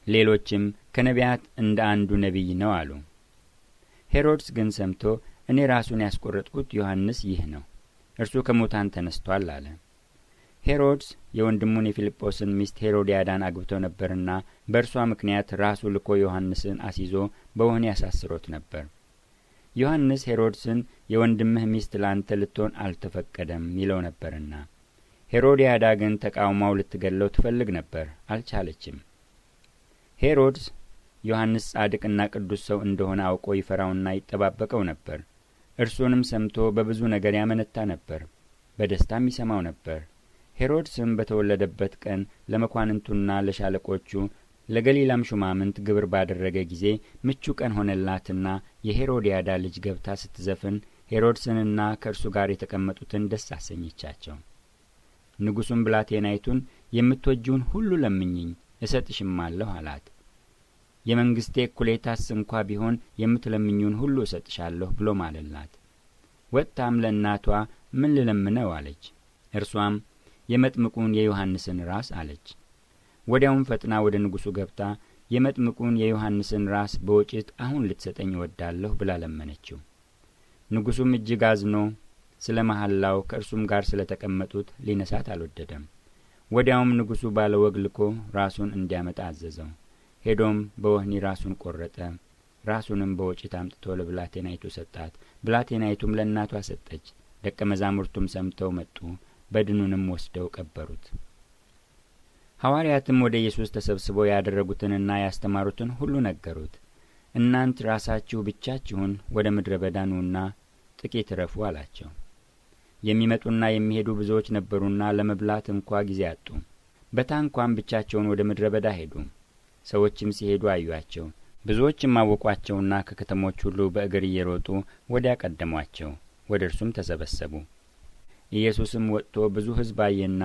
ሌሎችም ከነቢያት እንደ አንዱ ነቢይ ነው አሉ። ሄሮድስ ግን ሰምቶ እኔ ራሱን ያስቆረጥኩት ዮሐንስ ይህ ነው፣ እርሱ ከሙታን ተነስቷል አለ። ሄሮድስ የወንድሙን የፊልጶስን ሚስት ሄሮድያዳን አግብቶ ነበርና በእርሷ ምክንያት ራሱ ልኮ ዮሐንስን አስይዞ በወህኒ ያሳስሮት ነበር። ዮሐንስ ሄሮድስን የወንድምህ ሚስት ላንተ ልትሆን አልተፈቀደም ይለው ነበርና፣ ሄሮድያዳ ግን ተቃውማው ልትገድለው ትፈልግ ነበር፣ አልቻለችም። ሄሮድስ ዮሐንስ ጻድቅና ቅዱስ ሰው እንደሆነ አውቆ ይፈራውና ይጠባበቀው ነበር። እርሱንም ሰምቶ በብዙ ነገር ያመነታ ነበር፣ በደስታም ይሰማው ነበር። ሄሮድስም በተወለደበት ቀን ለመኳንንቱና ለሻለቆቹ ለገሊላም ሹማምንት ግብር ባደረገ ጊዜ ምቹ ቀን ሆነላትና የሄሮድያዳ ልጅ ገብታ ስትዘፍን ሄሮድስንና ከእርሱ ጋር የተቀመጡትን ደስ አሰኘቻቸው። ንጉሡም ብላቴናይቱን የምትወጂውን ሁሉ ለምኝኝ እሰጥሽማለሁ አላት። የመንግስቴ እኩሌታስ እንኳ ቢሆን የምትለምኚውን ሁሉ እሰጥሻለሁ ብሎ ማለላት። ወጥታም ለእናቷ ምን ልለምነው አለች። እርሷም የመጥምቁን የዮሐንስን ራስ አለች። ወዲያውም ፈጥና ወደ ንጉሡ ገብታ የመጥምቁን የዮሐንስን ራስ በወጭት አሁን ልትሰጠኝ እወዳለሁ ብላ ለመነችው። ንጉሡም እጅግ አዝኖ ስለ መሐላው ከእርሱም ጋር ስለ ተቀመጡት ሊነሳት አልወደደም። ወዲያውም ንጉሡ ባለ ወግ ልኮ ራሱን እንዲያመጣ አዘዘው። ሄዶም በወህኒ ራሱን ቆረጠ። ራሱንም በወጭት አምጥቶ ለብላቴናይቱ ሰጣት። ብላቴናይቱም ለእናቷ ሰጠች። ደቀ መዛሙርቱም ሰምተው መጡ። በድኑንም ወስደው ቀበሩት። ሐዋርያትም ወደ ኢየሱስ ተሰብስበው ያደረጉትንና ያስተማሩትን ሁሉ ነገሩት። እናንት ራሳችሁ ብቻችሁን ወደ ምድረ በዳ ኑና ጥቂት ረፉ አላቸው። የሚመጡና የሚሄዱ ብዙዎች ነበሩና ለመብላት እንኳ ጊዜ አጡ። በታንኳም ብቻቸውን ወደ ምድረ በዳ ሄዱ። ሰዎችም ሲሄዱ አዩአቸው። ብዙዎችም አወቋቸውና ከከተሞች ሁሉ በእግር እየሮጡ ወዲያ ቀደሟቸው። ወደ እርሱም ተሰበሰቡ። ኢየሱስም ወጥቶ ብዙ ሕዝብ አየና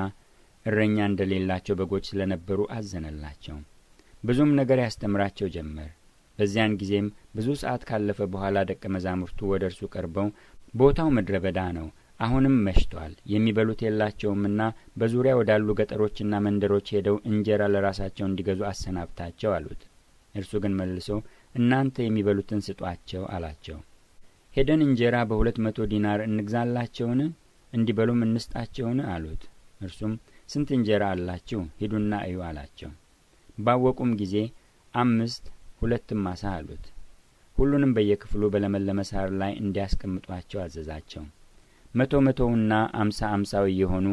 እረኛ እንደሌላቸው በጎች ስለነበሩ አዘነላቸው። ብዙም ነገር ያስተምራቸው ጀመር። በዚያን ጊዜም ብዙ ሰዓት ካለፈ በኋላ ደቀ መዛሙርቱ ወደ እርሱ ቀርበው ቦታው ምድረ በዳ ነው፣ አሁንም መሽቷል፣ የሚበሉት የላቸውምና በዙሪያ ወዳሉ ገጠሮችና መንደሮች ሄደው እንጀራ ለራሳቸው እንዲገዙ አሰናብታቸው አሉት። እርሱ ግን መልሶ እናንተ የሚበሉትን ስጧቸው አላቸው። ሄደን እንጀራ በ200 ዲናር እንግዛላቸውን? እንዲበሉም እንስጣቸውን አሉት። እርሱም ስንት እንጀራ አላችሁ? ሂዱና እዩ አላቸው። ባወቁም ጊዜ 5 2 ዓሣ አሉት። ሁሉንም በየክፍሉ በለመለመ ሳር ላይ እንዲያስቀምጧቸው አዘዛቸው። 100 50 እየሆኑ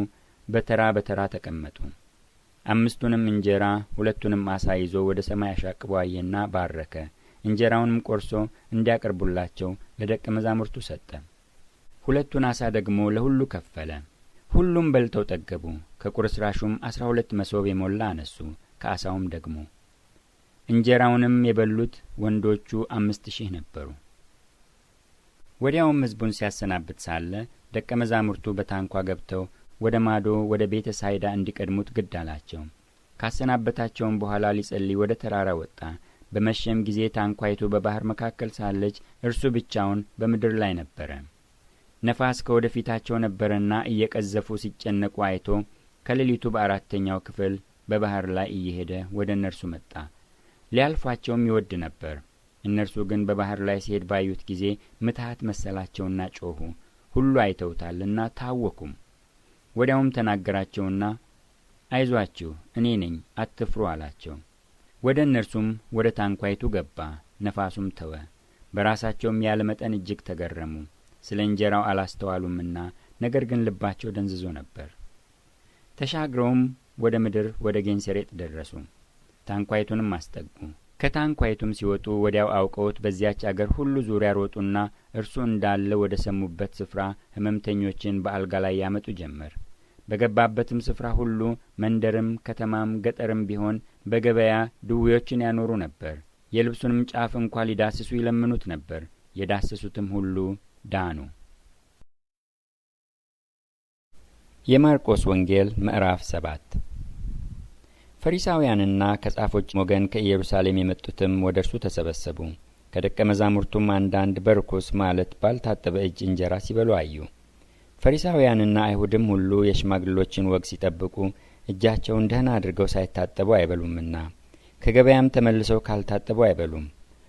በተራ በተራ ተቀመጡ። 5ቱንም እንጀራ 2ቱንም ዓሣ ይዞ ወደ ሰማይ አሻቅቦ አየና ባረከ። እንጀራውንም ቆርሶ እንዲያቀርቡላቸው ለደቀ መዛሙርቱ ሰጠ። 2ቱን ዓሣ ደግሞ ለሁሉ ከፈለ። ሁሉም በልተው ጠገቡ። ከቁርስራሹም 12 መሶብ የሞላ አነሱ። ከዓሣውም ደግሞ እንጀራውንም የበሉት ወንዶቹ 5000 ነበሩ። ወዲያውም ሕዝቡን ሲያሰናብት ሳለ ደቀ መዛሙርቱ በታንኳ ገብተው ወደ ማዶ ወደ ቤተ ሳይዳ እንዲቀድሙት ግድ አላቸው። ካሰናበታቸውም በኋላ ሊጸልይ ወደ ተራራ ወጣ። በመሸም ጊዜ ታንኳይቱ በባህር መካከል ሳለች እርሱ ብቻውን በምድር ላይ ነበረ። ነፋስ ከወደ ፊታቸው ነበረና እየቀዘፉ ሲጨነቁ አይቶ ከሌሊቱ በ4ኛው ክፍል በባህር ላይ እየሄደ ወደ እነርሱ መጣ። ሊያልፋቸውም ይወድ ነበር። እነርሱ ግን በባህር ላይ ሲሄድ ባዩት ጊዜ ምትሃት መሰላቸውና ጮኹ። ሁሉ አይተውታልና ታወኩም። ወዲያውም ተናገራቸውና አይዟችሁ፣ እኔ ነኝ፣ አትፍሩ አላቸው። ወደ እነርሱም ወደ ታንኳይቱ ገባ። ነፋሱም ተወ። በራሳቸውም ያለ መጠን እጅግ ተገረሙ። ስለ እንጀራው አላስተዋሉምና፣ ነገር ግን ልባቸው ደንዝዞ ነበር። ተሻግረውም ወደ ምድር ወደ ጌንሴሬጥ ደረሱ። ታንኳይቱንም አስጠጉ። ከታንኳይቱም ሲወጡ ወዲያው አውቀውት በዚያች አገር ሁሉ ዙሪያ ሮጡና እርሱ እንዳለ ወደ ሰሙበት ስፍራ ሕመምተኞችን በአልጋ ላይ ያመጡ ጀመር። በገባበትም ስፍራ ሁሉ መንደርም ከተማም ገጠርም ቢሆን በገበያ ድውዮችን ያኖሩ ነበር። የልብሱንም ጫፍ እንኳ ሊዳስሱ ይለምኑት ነበር። የዳሰሱትም ሁሉ ዳኑ። የማርቆስ ወንጌል ምዕራፍ 7። ፈሪሳውያንና ከጻፎች ወገን ከኢየሩሳሌም የመጡትም ወደ እርሱ ተሰበሰቡ። ከደቀ መዛሙርቱም አንዳንድ በርኩስ ማለት ባልታጠበ እጅ እንጀራ ሲበሉ አዩ። ፈሪሳውያንና አይሁድም ሁሉ የሽማግሎችን ወግ ሲጠብቁ እጃቸውን ደህና አድርገው ሳይታጠቡ አይበሉምና፣ ከገበያም ተመልሰው ካልታጠቡ አይበሉም።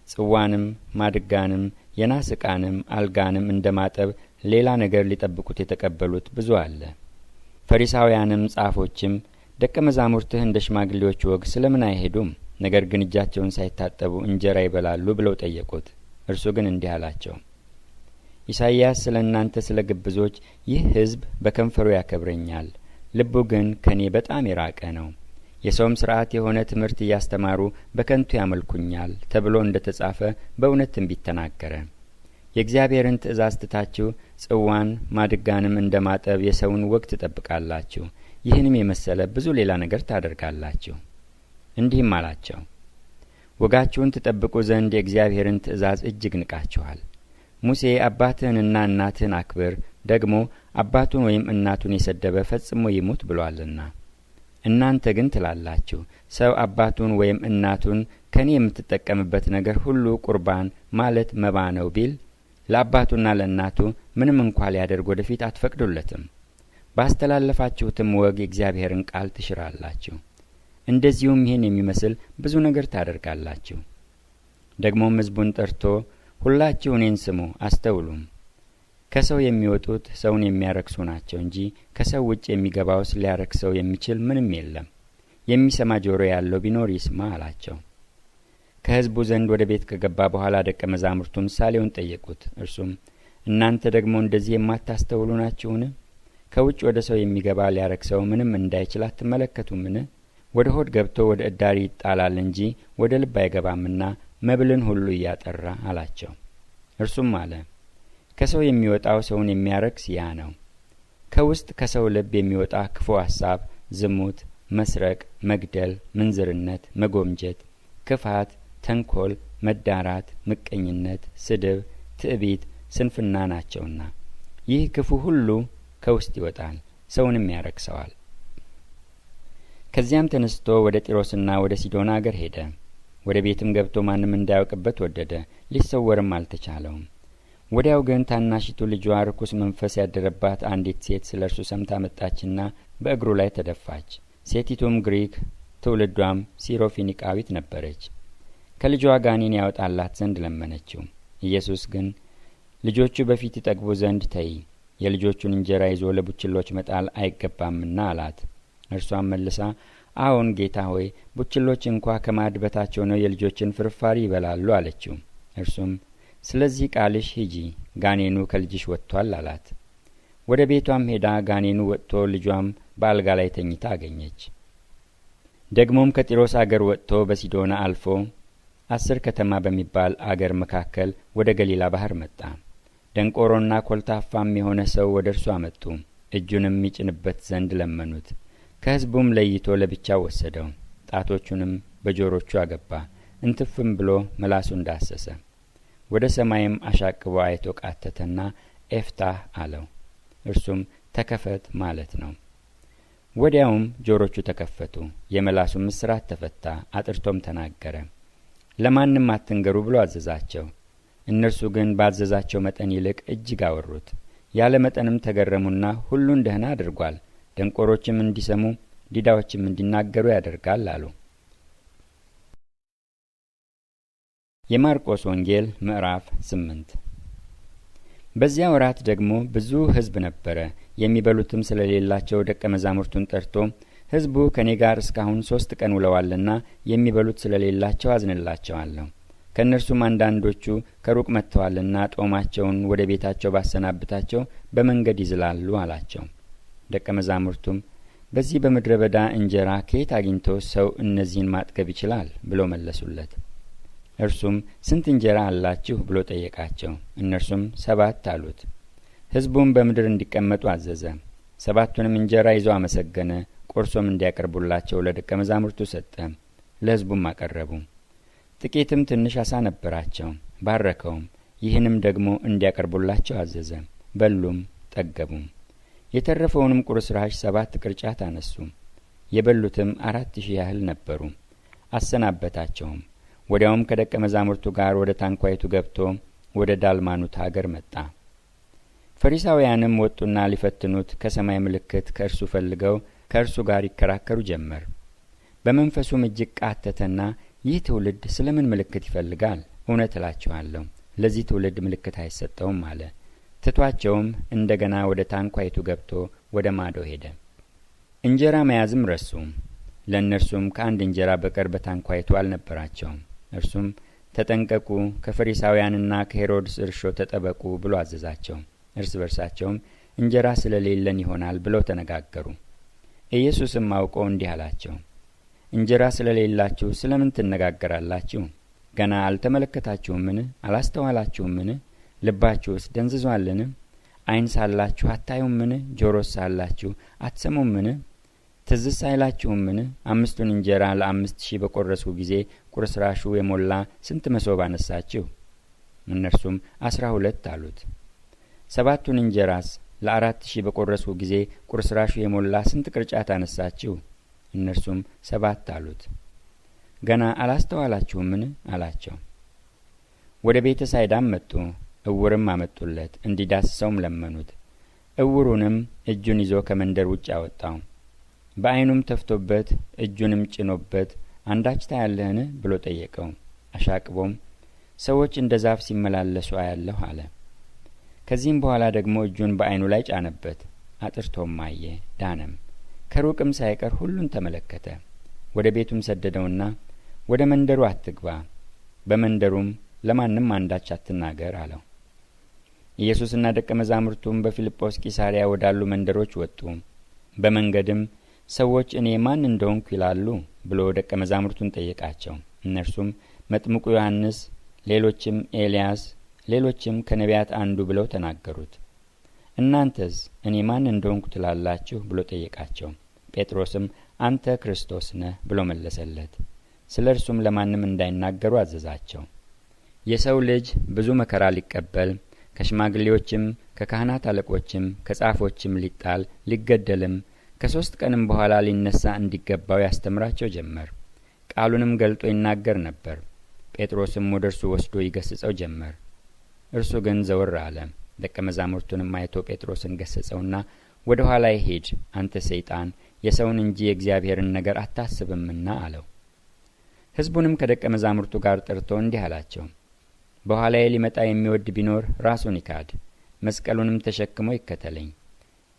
ጽዋንም ማድጋንም የናስ ዕቃንም አልጋንም እንደማጠብ ሌላ ነገር ሊጠብቁት የተቀበሉት ብዙ አለ። ፈሪሳውያንም ጻፎችም ደቀ መዛሙርትህ እንደ ሽማግሌዎች ወግ ስለምን አይሄዱም፣ ነገር ግን እጃቸውን ሳይታጠቡ እንጀራ ይበላሉ ብለው ጠየቁት። እርሱ ግን እንዲህ አላቸው፣ ኢሳይያስ ስለ እናንተ ስለ ግብዞች ይህ ሕዝብ በከንፈሩ ያከብረኛል፣ ልቡ ግን ከኔ በጣም የራቀ ነው። የሰውም ሥርዓት የሆነ ትምህርት እያስተማሩ በከንቱ ያመልኩኛል ተብሎ እንደ ተጻፈ በእውነት ትንቢት ተናገረ። የእግዚአብሔርን ትእዛዝ ትታችሁ ጽዋን ማድጋንም እንደማጠብ የሰውን ወግ ትጠብቃላችሁ። ይህንም የመሰለ ብዙ ሌላ ነገር ታደርጋላችሁ። እንዲህም አላቸው፣ ወጋችሁን ትጠብቁ ዘንድ የእግዚአብሔርን ትእዛዝ እጅግ ንቃችኋል። ሙሴ አባትህንና እናትህን አክብር፣ ደግሞ አባቱን ወይም እናቱን የሰደበ ፈጽሞ ይሙት ብሏልና። እናንተ ግን ትላላችሁ፣ ሰው አባቱን ወይም እናቱን ከኔ የምትጠቀምበት ነገር ሁሉ ቁርባን ማለት መባ ነው ቢል ለአባቱና ለእናቱ ምንም እንኳ ሊያደርግ ወደፊት አትፈቅዱለትም። ባስተላለፋችሁትም ወግ የእግዚአብሔርን ቃል ትሽራላችሁ። እንደዚሁም ይህን የሚመስል ብዙ ነገር ታደርጋላችሁ። ደግሞም ሕዝቡን ጠርቶ ሁላችሁ እኔን ስሙ አስተውሉም። ከሰው የሚወጡት ሰውን የሚያረክሱ ናቸው እንጂ ከሰው ውጭ የሚገባውስ ሊያረክሰው የሚችል ምንም የለም። የሚሰማ ጆሮ ያለው ቢኖር ይስማ አላቸው። ከሕዝቡ ዘንድ ወደ ቤት ከገባ በኋላ ደቀ መዛሙርቱ ምሳሌውን ጠየቁት። እርሱም እናንተ ደግሞ እንደዚህ የማታስተውሉ ናችሁን? ከውጭ ወደ ሰው የሚገባ ሊያረክሰው ምንም እንዳይችል አትመለከቱምን? ወደ ሆድ ገብቶ ወደ እዳሪ ይጣላል እንጂ ወደ ልብ አይገባምና መብልን ሁሉ እያጠራ አላቸው። እርሱም አለ፣ ከሰው የሚወጣው ሰውን የሚያረክስ ያ ነው። ከውስጥ ከሰው ልብ የሚወጣ ክፉ ሐሳብ፣ ዝሙት፣ መስረቅ፣ መግደል፣ ምንዝርነት፣ መጎምጀት፣ ክፋት፣ ተንኮል፣ መዳራት፣ ምቀኝነት፣ ስድብ፣ ትዕቢት፣ ስንፍና ናቸውና ይህ ክፉ ሁሉ ከውስጥ ይወጣል፣ ሰውንም ያረክሰዋል። ከዚያም ተነስቶ ወደ ጢሮስና ወደ ሲዶና አገር ሄደ። ወደ ቤትም ገብቶ ማንም እንዳያውቅበት ወደደ፣ ሊሰወርም አልተቻለውም። ወዲያው ግን ታናሽቱ ልጇ ርኩስ መንፈስ ያደረባት አንዲት ሴት ስለ እርሱ ሰምታ መጣችና በእግሩ ላይ ተደፋች። ሴቲቱም ግሪክ ትውልዷም ሲሮፊኒቃዊት ነበረች። ከልጇ ጋኔን ያወጣላት ዘንድ ለመነችው። ኢየሱስ ግን ልጆቹ በፊት ይጠግቡ ዘንድ ተይ፣ የልጆቹን እንጀራ ይዞ ለቡችሎች መጣል አይገባምና አላት። እርሷም መልሳ አዎን ጌታ ሆይ፣ ቡችሎች እንኳ ከማዕድ በታች ሆነው የልጆችን ፍርፋሪ ይበላሉ አለችው። እርሱም ስለዚህ ቃልሽ ሂጂ፣ ጋኔኑ ከልጅሽ ወጥቷል አላት። ወደ ቤቷም ሄዳ ጋኔኑ ወጥቶ ልጇም በአልጋ ላይ ተኝታ አገኘች። ደግሞም ከጢሮስ አገር ወጥቶ በሲዶና አልፎ 10 ከተማ በሚባል አገር መካከል ወደ ገሊላ ባህር መጣ። ደንቆሮና ኮልታፋም የሆነ ሰው ወደ እርሱ አመጡ። እጁንም ይጭንበት ዘንድ ለመኑት። ከሕዝቡም ለይቶ ለብቻው ወሰደው። ጣቶቹንም በጆሮቹ አገባ። እንትፍም ብሎ መላሱን ዳሰሰ። ወደ ሰማይም አሻቅቦ አይቶ ቃተተና ኤፍታህ አለው። እርሱም ተከፈት ማለት ነው። ወዲያውም ጆሮቹ ተከፈቱ፣ የመላሱም እስራት ተፈታ፣ አጥርቶም ተናገረ። ለማንም አትንገሩ ብሎ አዘዛቸው። እነርሱ ግን ባዘዛቸው መጠን ይልቅ እጅግ አወሩት። ያለ መጠንም ተገረሙና ሁሉን ደህና አድርጓል፣ ደንቆሮችም እንዲሰሙ ዲዳዎችም እንዲናገሩ ያደርጋል አሉ። የማርቆስ ወንጌል ምዕራፍ 8። በዚያ ወራት ደግሞ ብዙ ሕዝብ ነበረ። የሚበሉትም ስለሌላቸው ደቀ መዛሙርቱን ጠርቶ ሕዝቡ ከኔ ጋር እስካሁን 3 ቀን ውለዋልና የሚበሉት ስለሌላቸው አዝንላቸዋለሁ። ከእነርሱም አንዳንዶቹ ከሩቅ መጥተዋልና ጦማቸውን ወደ ቤታቸው ባሰናብታቸው በመንገድ ይዝላሉ አላቸው። ደቀ መዛሙርቱም በዚህ በምድረ በዳ እንጀራ ከየት አግኝቶ ሰው እነዚህን ማጥገብ ይችላል ብለው መለሱለት። እርሱም ስንት እንጀራ አላችሁ ብሎ ጠየቃቸው። እነርሱም 7 አሉት። ሕዝቡም በምድር እንዲቀመጡ አዘዘ። 7ቱንም እንጀራ ይዞ አመሰገነ፣ ቆርሶም እንዲያቀርቡላቸው ለደቀ መዛሙርቱ ሰጠ። ለሕዝቡም አቀረቡ። ጥቂትም ትንሽ አሳ ነበራቸው፣ ባረከውም። ይህንም ደግሞ እንዲያቀርቡላቸው አዘዘ። በሉም ጠገቡም። የተረፈውንም ቁርስራሽ 7 ቅርጫት አነሱ። የበሉትም 4000 ያህል ነበሩ። አሰናበታቸውም። ወዲያውም ከደቀ መዛሙርቱ ጋር ወደ ታንኳይቱ ገብቶ ወደ ዳልማኑት አገር መጣ። ፈሪሳውያንም ወጡና ሊፈትኑት ከሰማይ ምልክት ከእርሱ ፈልገው ከእርሱ ጋር ይከራከሩ ጀመር። በመንፈሱም እጅግ ቃተተና ይህ ትውልድ ስለምን ምልክት ይፈልጋል? እውነት እላችኋለሁ ለዚህ ትውልድ ምልክት አይሰጠውም አለ። ትቷቸውም እንደገና ወደ ታንኳይቱ ገብቶ ወደ ማዶ ሄደ። እንጀራ መያዝም ረሱ። ለእነርሱም ከአንድ እንጀራ በቀር በታንኳይቱ አልነበራቸውም። እርሱም ተጠንቀቁ፣ ከፈሪሳውያንና ከሄሮድስ እርሾ ተጠበቁ ብሎ አዘዛቸው። እርስ በርሳቸውም እንጀራ ስለሌለን ይሆናል ብለው ተነጋገሩ። ኢየሱስም አውቆ እንዲህ አላቸው፣ እንጀራ ስለሌላችሁ ስለምን ትነጋገራላችሁ? ገና አልተመለከታችሁምን? አላስተዋላችሁምን? ልባችሁስ ደንዝዟልን? ዓይን ሳላችሁ አታዩምን? ጆሮስ ሳላችሁ አትሰሙምን? ትዝስ አይላችሁምን? 5ቱን እንጀራ ለ5000 በቆረሱ ጊዜ ቁርስራሹ የሞላ ስንት መሶብ አነሳችሁ? እነርሱም 12 አሉት። 7ቱን እንጀራስ ለ4000 በቆረሱ ጊዜ ቁርስራሹ የሞላ ስንት ቅርጫት አነሳችሁ? እነርሱም 7 አሉት። ገና አላስተዋላችሁምን? አላቸው። ወደ ቤተ ሳይዳም መጡ። እውርም አመጡለት፣ እንዲዳስሰውም ለመኑት። እውሩንም እጁን ይዞ ከመንደር ውጭ አወጣው። በዓይኑም ተፍቶበት እጁንም ጭኖበት አንዳች ታያለህን ብሎ ጠየቀው። አሻቅቦም ሰዎች እንደ ዛፍ ሲመላለሱ አያለሁ አለ። ከዚህም በኋላ ደግሞ እጁን በዓይኑ ላይ ጫነበት። አጥርቶም አየ፣ ዳነም። ከሩቅም ሳይቀር ሁሉን ተመለከተ። ወደ ቤቱም ሰደደውና ወደ መንደሩ አትግባ፣ በመንደሩም ለማንም አንዳች አትናገር አለው። ኢየሱስና ደቀ መዛሙርቱም በፊልጶስ ቂሳርያ ወዳሉ መንደሮች ወጡ። በመንገድም ሰዎች እኔ ማን እንደሆንኩ ይላሉ ብሎ ደቀ መዛሙርቱን ጠየቃቸው። እነርሱም መጥምቁ ዮሐንስ፣ ሌሎችም ኤልያስ፣ ሌሎችም ከነቢያት አንዱ ብለው ተናገሩት። እናንተስ እኔ ማን እንደሆንኩ ትላላችሁ ብሎ ጠየቃቸው። ጴጥሮስም አንተ ክርስቶስ ነህ ብሎ መለሰለት። ስለ እርሱም ለማንም እንዳይናገሩ አዘዛቸው። የሰው ልጅ ብዙ መከራ ሊቀበል ከሽማግሌዎችም ከካህናት አለቆችም ከጻፎችም ሊጣል ሊገደልም ከ3 ቀንም በኋላ ሊነሳ እንዲገባው ያስተምራቸው ጀመር። ቃሉንም ገልጦ ይናገር ነበር። ጴጥሮስም ወደ እርሱ ወስዶ ይገስጸው ጀመር። እርሱ ግን ዘወር አለ። ደቀ መዛሙርቱንም አይቶ ጴጥሮስን ገሰጸውና ወደ ኋላ ሂድ፣ አንተ ሰይጣን፣ የሰውን እንጂ የእግዚአብሔርን ነገር አታስብምና አለው። ሕዝቡንም ከደቀ መዛሙርቱ ጋር ጠርቶ እንዲህ አላቸው፣ በኋላዬ ሊመጣ የሚወድ ቢኖር ራሱን ይካድ፣ መስቀሉንም ተሸክሞ ይከተለኝ።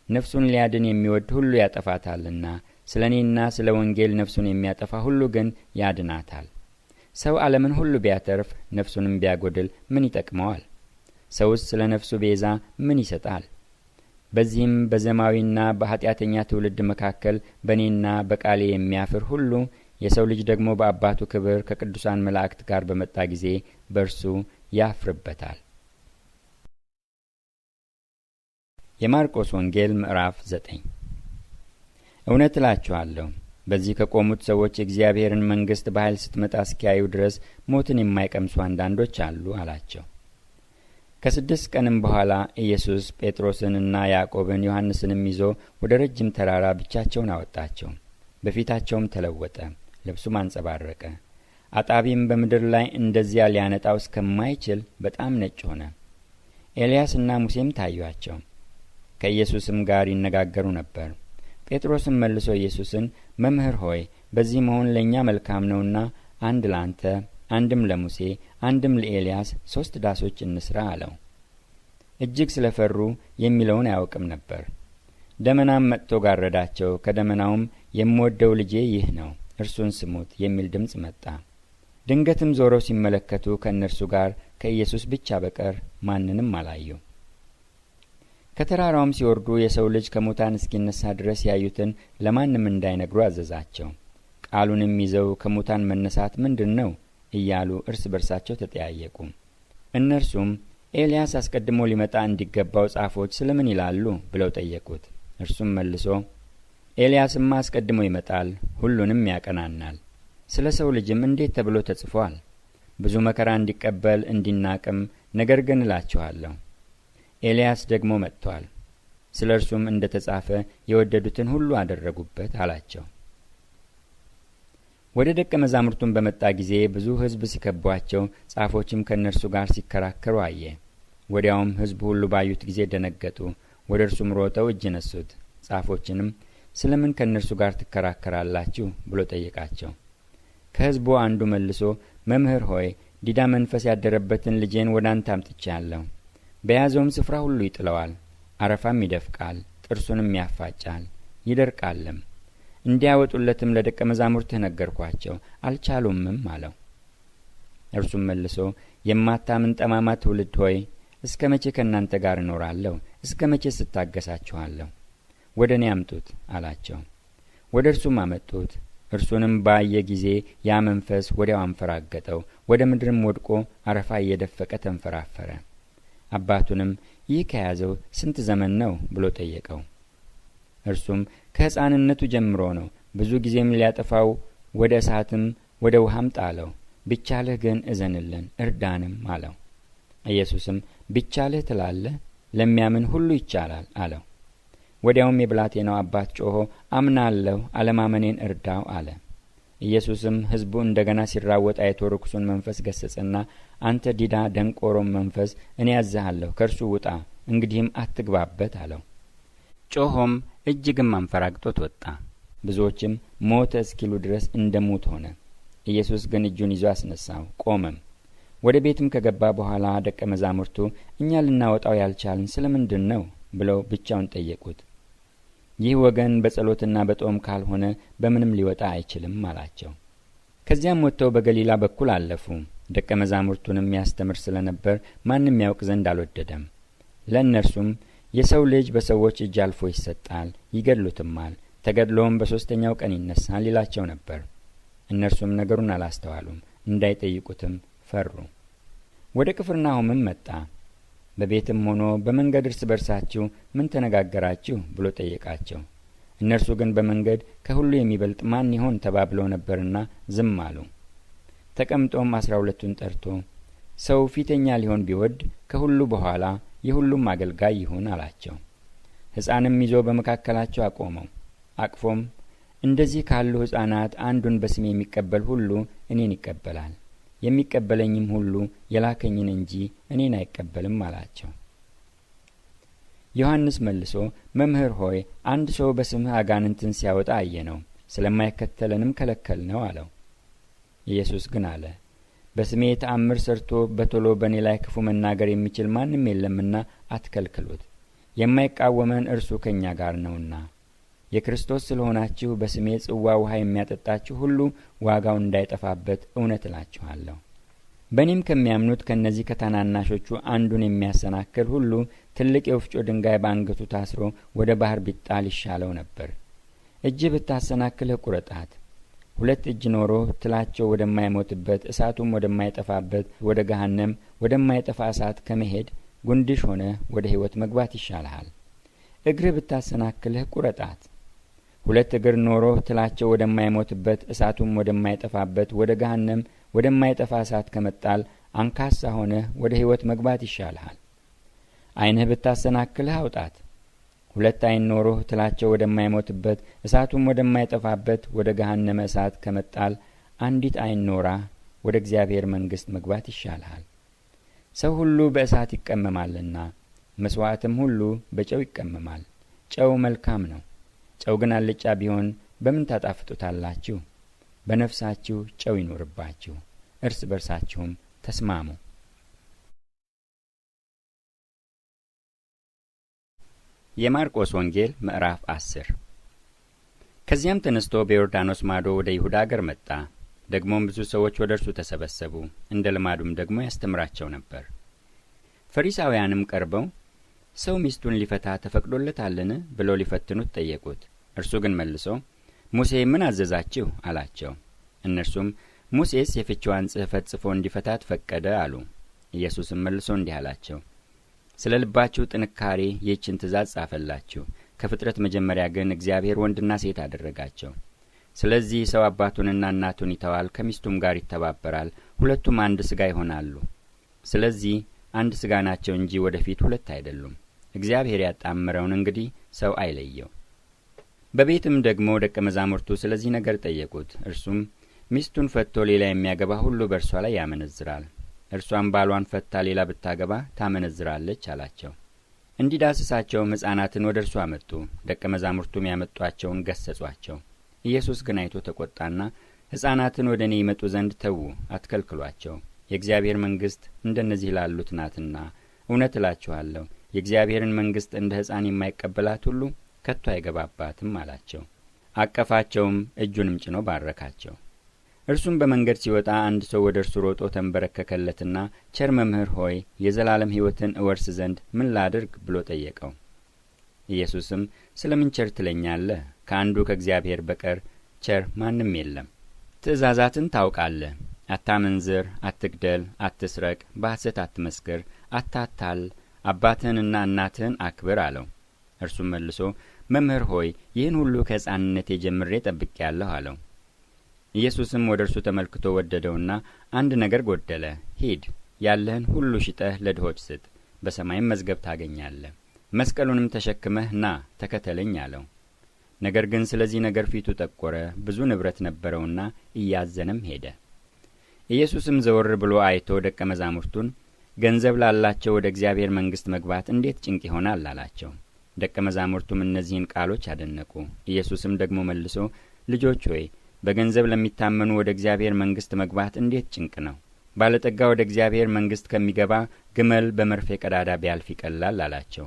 ነፍሱን ሊያድን የሚወድ ሁሉ ያጠፋታልና፣ ስለ እኔና ስለ ወንጌል ነፍሱን የሚያጠፋ ሁሉ ግን ያድናታል። ሰው ዓለምን ሁሉ ቢያተርፍ ነፍሱንም ቢያጐድል ምን ይጠቅመዋል? ሰውስ ስለ ነፍሱ ቤዛ ምን ይሰጣል? በዚህም በዘማዊና በኃጢአተኛ ትውልድ መካከል በእኔና በቃሌ የሚያፍር ሁሉ የሰው ልጅ ደግሞ በአባቱ ክብር ከቅዱሳን መላእክት ጋር በመጣ ጊዜ በእርሱ ያፍርበታል። የማርቆስ ወንጌል ምዕራፍ 9። እውነት እላችኋለሁ በዚህ ከቆሙት ሰዎች የእግዚአብሔርን መንግሥት በኃይል ስትመጣ እስኪያዩ ድረስ ሞትን የማይቀምሱ አንዳንዶች አሉ አላቸው። ከ6 ቀንም በኋላ ኢየሱስ ጴጥሮስንና ያዕቆብን ዮሐንስንም ይዞ ወደ ረጅም ተራራ ብቻቸውን አወጣቸው። በፊታቸውም ተለወጠ፣ ልብሱም አንጸባረቀ። አጣቢም በምድር ላይ እንደዚያ ሊያነጣው እስከማይችል በጣም ነጭ ሆነ። ኤልያስና ሙሴም ታዩአቸው፣ ከኢየሱስም ጋር ይነጋገሩ ነበር። ጴጥሮስም መልሶ ኢየሱስን መምህር ሆይ በዚህ መሆን ለእኛ መልካም ነውና አንድ ላንተ፣ አንድም ለሙሴ፣ አንድም ለኤልያስ 3 ዳሶች እንስራ አለው። እጅግ ስለ ፈሩ የሚለውን አያውቅም ነበር። ደመናም መጥቶ ጋረዳቸው። ከደመናውም የምወደው ልጄ ይህ ነው፣ እርሱን ስሙት የሚል ድምፅ መጣ። ድንገትም ዞረው ሲመለከቱ ከእነርሱ ጋር ከኢየሱስ ብቻ በቀር ማንንም አላዩ። ከተራራውም ሲወርዱ የሰው ልጅ ከሙታን እስኪነሳ ድረስ ያዩትን ለማንም እንዳይነግሩ አዘዛቸው። ቃሉንም ይዘው ከሙታን መነሳት ምንድን ነው እያሉ እርስ በርሳቸው ተጠያየቁ። እነርሱም ኤልያስ አስቀድሞ ሊመጣ እንዲገባው ጻፎች ስለምን ይላሉ ብለው ጠየቁት። እርሱም መልሶ ኤልያስማ አስቀድሞ ይመጣል፣ ሁሉንም ያቀናናል። ስለ ሰው ልጅም እንዴት ተብሎ ተጽፏል? ብዙ መከራ እንዲቀበል እንዲናቅም። ነገር ግን እላችኋለሁ ኤልያስ ደግሞ መጥቷል፣ ስለ እርሱም እንደ ተጻፈ የወደዱትን ሁሉ አደረጉበት አላቸው። ወደ ደቀ መዛሙርቱም በመጣ ጊዜ ብዙ ሕዝብ ሲከቧቸው፣ ጻፎችም ከእነርሱ ጋር ሲከራከሩ አየ። ወዲያውም ሕዝብ ሁሉ ባዩት ጊዜ ደነገጡ። ወደ እርሱም ሮጠው እጅ ነሱት። ጻፎችንም ስለምን ከእነርሱ ጋር ትከራከራላችሁ ብሎ ጠየቃቸው። ከሕዝቡ አንዱ መልሶ መምህር ሆይ ዲዳ መንፈስ ያደረበትን ልጄን ወደ አንተ አምጥቻለሁ። በያዘውም ስፍራ ሁሉ ይጥለዋል፣ አረፋም ይደፍቃል፣ ጥርሱንም ያፋጫል፣ ይደርቃልም። እንዲያወጡለትም ለደቀ መዛሙርትህ ነገርኳቸው፣ አልቻሉምም አለው። እርሱም መልሶ የማታምን ጠማማ ትውልድ ሆይ እስከ መቼ ከእናንተ ጋር እኖራለሁ? እስከ መቼ ስታገሳችኋለሁ? ወደ እኔ አምጡት አላቸው። ወደ እርሱም አመጡት። እርሱንም ባየ ጊዜ ያ መንፈስ ወዲያው አንፈራገጠው፣ ወደ ምድርም ወድቆ አረፋ እየደፈቀ ተንፈራፈረ። አባቱንም ይህ ከያዘው ስንት ዘመን ነው ብሎ ጠየቀው። እርሱም ከሕፃንነቱ ጀምሮ ነው፣ ብዙ ጊዜም ሊያጠፋው ወደ እሳትም ወደ ውሃም ጣለው። ቢቻልህ ግን እዘንልን እርዳንም አለው። ኢየሱስም ቢቻልህ ትላለህ? ለሚያምን ሁሉ ይቻላል አለው። ወዲያውም የብላቴናው አባት ጮኾ አምናለሁ፣ አለማመኔን እርዳው አለ። ኢየሱስም ሕዝቡ እንደገና ሲራወጥ አይቶ ርኩሱን መንፈስ ገሰጸና አንተ ዲዳ ደንቆሮም መንፈስ እኔ ያዝሃለሁ፣ ከእርሱ ውጣ፣ እንግዲህም አትግባበት አለው። ጮኾም እጅግም አንፈራግጦት ወጣ። ብዙዎችም ሞተ እስኪሉ ድረስ እንደ ሙት ሆነ። ኢየሱስ ግን እጁን ይዞ አስነሳው፣ ቆመም። ወደ ቤትም ከገባ በኋላ ደቀ መዛሙርቱ እኛ ልናወጣው ያልቻልን ስለምንድን ነው ብለው ብቻውን ጠየቁት። ይህ ወገን በጸሎትና በጦም ካልሆነ በምንም ሊወጣ አይችልም አላቸው። ከዚያም ወጥተው በገሊላ በኩል አለፉ። ደቀ መዛሙርቱንም ያስተምር ስለነበር ማንም ያውቅ ዘንድ አልወደደም። ለእነርሱም የሰው ልጅ በሰዎች እጅ አልፎ ይሰጣል፣ ይገድሉትማል፣ ተገድሎም በ3ኛው ቀን ይነሳል ይላቸው ነበር። እነርሱም ነገሩን አላስተዋሉም፣ እንዳይጠይቁትም ፈሩ። ወደ ቅፍርናሆምም መጣ። በቤትም ሆኖ በመንገድ እርስ በርሳችሁ ምን ተነጋገራችሁ ብሎ ጠየቃቸው። እነርሱ ግን በመንገድ ከሁሉ የሚበልጥ ማን ይሆን ተባብለው ነበርና ዝም አሉ። ተቀምጦም 12ቱን ጠርቶ ሰው ፊተኛ ሊሆን ቢወድ ከሁሉ በኋላ የሁሉም አገልጋይ ይሁን አላቸው። ሕፃንም ይዞ በመካከላቸው አቆመው። አቅፎም እንደዚህ ካሉ ሕፃናት አንዱን በስሜ የሚቀበል ሁሉ እኔን ይቀበላል፣ የሚቀበለኝም ሁሉ የላከኝን እንጂ እኔን አይቀበልም አላቸው። ዮሐንስ መልሶ መምህር ሆይ አንድ ሰው በስምህ አጋንንትን ሲያወጣ አየነው፣ ስለማይከተለንም ከለከልነው አለው። ኢየሱስ ግን አለ በስሜ ተአምር ሰርቶ በቶሎ በእኔ ላይ ክፉ መናገር የሚችል ማንም የለምና አትከልክሉት፣ የማይቃወመን እርሱ ከእኛ ጋር ነውና። የክርስቶስ ስለሆናችሁ በስሜ ጽዋ ውሃ የሚያጠጣችሁ ሁሉ ዋጋው እንዳይጠፋበት እውነት እላችኋለሁ። በእኔም ከሚያምኑት ከእነዚህ ከታናናሾቹ አንዱን የሚያሰናክል ሁሉ ትልቅ የወፍጮ ድንጋይ በአንገቱ ታስሮ ወደ ባህር ቢጣል ይሻለው ነበር። እጅህ ብታሰናክልህ ቁረጣት። 2 እጅ ኖሮህ ትላቸው ወደማይሞትበት እሳቱም ወደማይጠፋበት ወደ ገሃነም ወደማይጠፋ እሳት ከመሄድ ጉንድሽ ሆነ ወደ ሕይወት መግባት ይሻልሃል። እግርህ ብታሰናክልህ ቁረጣት። 2 እግር ኖሮህ ትላቸው ወደማይሞትበት እሳቱም ወደማይጠፋበት ወደ ገሃነም ወደማይጠፋ እሳት ከመጣል አንካሳ ሆነህ ወደ ሕይወት መግባት ይሻልሃል። ዓይንህ ብታሰናክልህ አውጣት። 2 ዓይን ኖሮህ ትላቸው ወደማይሞትበት እሳቱም ወደማይጠፋበት ወደ ገሃነመ እሳት ከመጣል አንዲት ዓይን ኖራ ወደ እግዚአብሔር መንግሥት መግባት ይሻልሃል። ሰው ሁሉ በእሳት ይቀመማልና መስዋዕትም ሁሉ በጨው ይቀመማል። ጨው መልካም ነው። ጨው ግን አልጫ ቢሆን በምን ታጣፍጡታላችሁ? በነፍሳችሁ ጨው ይኑርባችሁ፣ እርስ በርሳችሁም ተስማሙ። የማርቆስ ወንጌል ምዕራፍ 10። ከዚያም ተነስቶ በዮርዳኖስ ማዶ ወደ ይሁዳ አገር መጣ። ደግሞም ብዙ ሰዎች ወደ እርሱ ተሰበሰቡ። እንደ ልማዱም ደግሞ ያስተምራቸው ነበር። ፈሪሳውያንም ቀርበው ሰው ሚስቱን ሊፈታ ተፈቅዶለታልን ብለው ሊፈትኑት ጠየቁት። እርሱ ግን መልሶ ሙሴ ምን አዘዛችሁ አላቸው። እነርሱም ሙሴስ የፍችዋን ጽሕፈት ጽፎ እንዲፈታት ፈቀደ አሉ። ኢየሱስም መልሶ እንዲህ አላቸው፣ ስለ ልባችሁ ጥንካሬ ይህችን ትእዛዝ ጻፈላችሁ። ከፍጥረት መጀመሪያ ግን እግዚአብሔር ወንድና ሴት አደረጋቸው። ስለዚህ ሰው አባቱንና እናቱን ይተዋል፣ ከሚስቱም ጋር ይተባበራል፣ ሁለቱም አንድ ሥጋ ይሆናሉ። ስለዚህ አንድ ሥጋ ናቸው እንጂ ወደፊት ሁለት አይደሉም። እግዚአብሔር ያጣመረውን እንግዲህ ሰው አይለየው። በቤትም ደግሞ ደቀ መዛሙርቱ ስለዚህ ነገር ጠየቁት። እርሱም ሚስቱን ፈትቶ ሌላ የሚያገባ ሁሉ በእርሷ ላይ ያመነዝራል፣ እርሷም ባሏን ፈትታ ሌላ ብታገባ ታመነዝራለች አላቸው። እንዲዳስሳቸውም ሕፃናትን ወደ እርሱ አመጡ። ደቀ መዛሙርቱም ያመጧቸውን ገሰጿቸው። ኢየሱስ ግን አይቶ ተቆጣና ሕፃናትን ወደ እኔ ይመጡ ዘንድ ተዉ፣ አትከልክሏቸው፣ የእግዚአብሔር መንግሥት እንደነዚህ ላሉት ናትና። እውነት እላችኋለሁ የእግዚአብሔርን መንግሥት እንደ ሕፃን የማይቀበላት ሁሉ ከቶ አይገባባትም አላቸው። አቀፋቸውም፣ እጁንም ጭኖ ባረካቸው። እርሱም በመንገድ ሲወጣ አንድ ሰው ወደ እርሱ ሮጦ ተንበረከከለትና ቸር መምህር ሆይ የዘላለም ሕይወትን እወርስ ዘንድ ምን ላድርግ ብሎ ጠየቀው። ኢየሱስም ስለምን ቸር ትለኛለህ? ከአንዱ ከእግዚአብሔር በቀር ቸር ማንም የለም። ትእዛዛትን ታውቃለህ። አታመንዝር፣ አትግደል፣ አትስረቅ፣ በሐሰት አትመስክር፣ አታታል፣ አባትህንና እናትህን አክብር አለው። እርሱም መልሶ መምህር ሆይ ይህን ሁሉ ከሕፃንነቴ ጀምሬ ጠብቄአለሁ አለው። ኢየሱስም ወደ እርሱ ተመልክቶ ወደደውና አንድ ነገር ጎደለ፣ ሂድ፣ ያለህን ሁሉ ሽጠህ ለድሆች ስጥ፣ በሰማይም መዝገብ ታገኛለህ፣ መስቀሉንም ተሸክመህ ና ተከተለኝ አለው። ነገር ግን ስለዚህ ነገር ፊቱ ጠቆረ፣ ብዙ ንብረት ነበረውና እያዘነም ሄደ። ኢየሱስም ዘወር ብሎ አይቶ ደቀ መዛሙርቱን ገንዘብ ላላቸው ወደ እግዚአብሔር መንግሥት መግባት እንዴት ጭንቅ ይሆናል አላቸው። ደቀ መዛሙርቱም እነዚህን ቃሎች አደነቁ። ኢየሱስም ደግሞ መልሶ ልጆች ሆይ በገንዘብ ለሚታመኑ ወደ እግዚአብሔር መንግሥት መግባት እንዴት ጭንቅ ነው! ባለጠጋ ወደ እግዚአብሔር መንግሥት ከሚገባ ግመል በመርፌ ቀዳዳ ቢያልፍ ይቀላል አላቸው።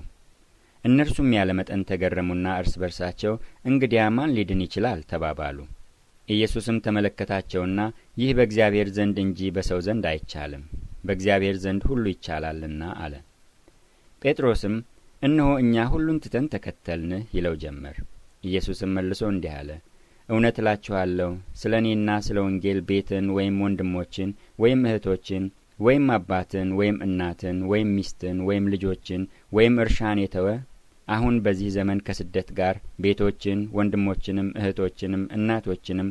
እነርሱም ያለ መጠን ተገረሙና እርስ በርሳቸው እንግዲያ ማን ሊድን ይችላል ተባባሉ። ኢየሱስም ተመለከታቸውና ይህ በእግዚአብሔር ዘንድ እንጂ በሰው ዘንድ አይቻልም፣ በእግዚአብሔር ዘንድ ሁሉ ይቻላልና አለ። ጴጥሮስም እነሆ እኛ ሁሉን ትተን ተከተልንህ ይለው ጀመር። ኢየሱስም መልሶ እንዲህ አለ፣ እውነት እላችኋለሁ ስለ እኔና ስለ ወንጌል ቤትን ወይም ወንድሞችን ወይም እህቶችን ወይም አባትን ወይም እናትን ወይም ሚስትን ወይም ልጆችን ወይም እርሻን የተወ አሁን በዚህ ዘመን ከስደት ጋር ቤቶችን ወንድሞችንም እህቶችንም እናቶችንም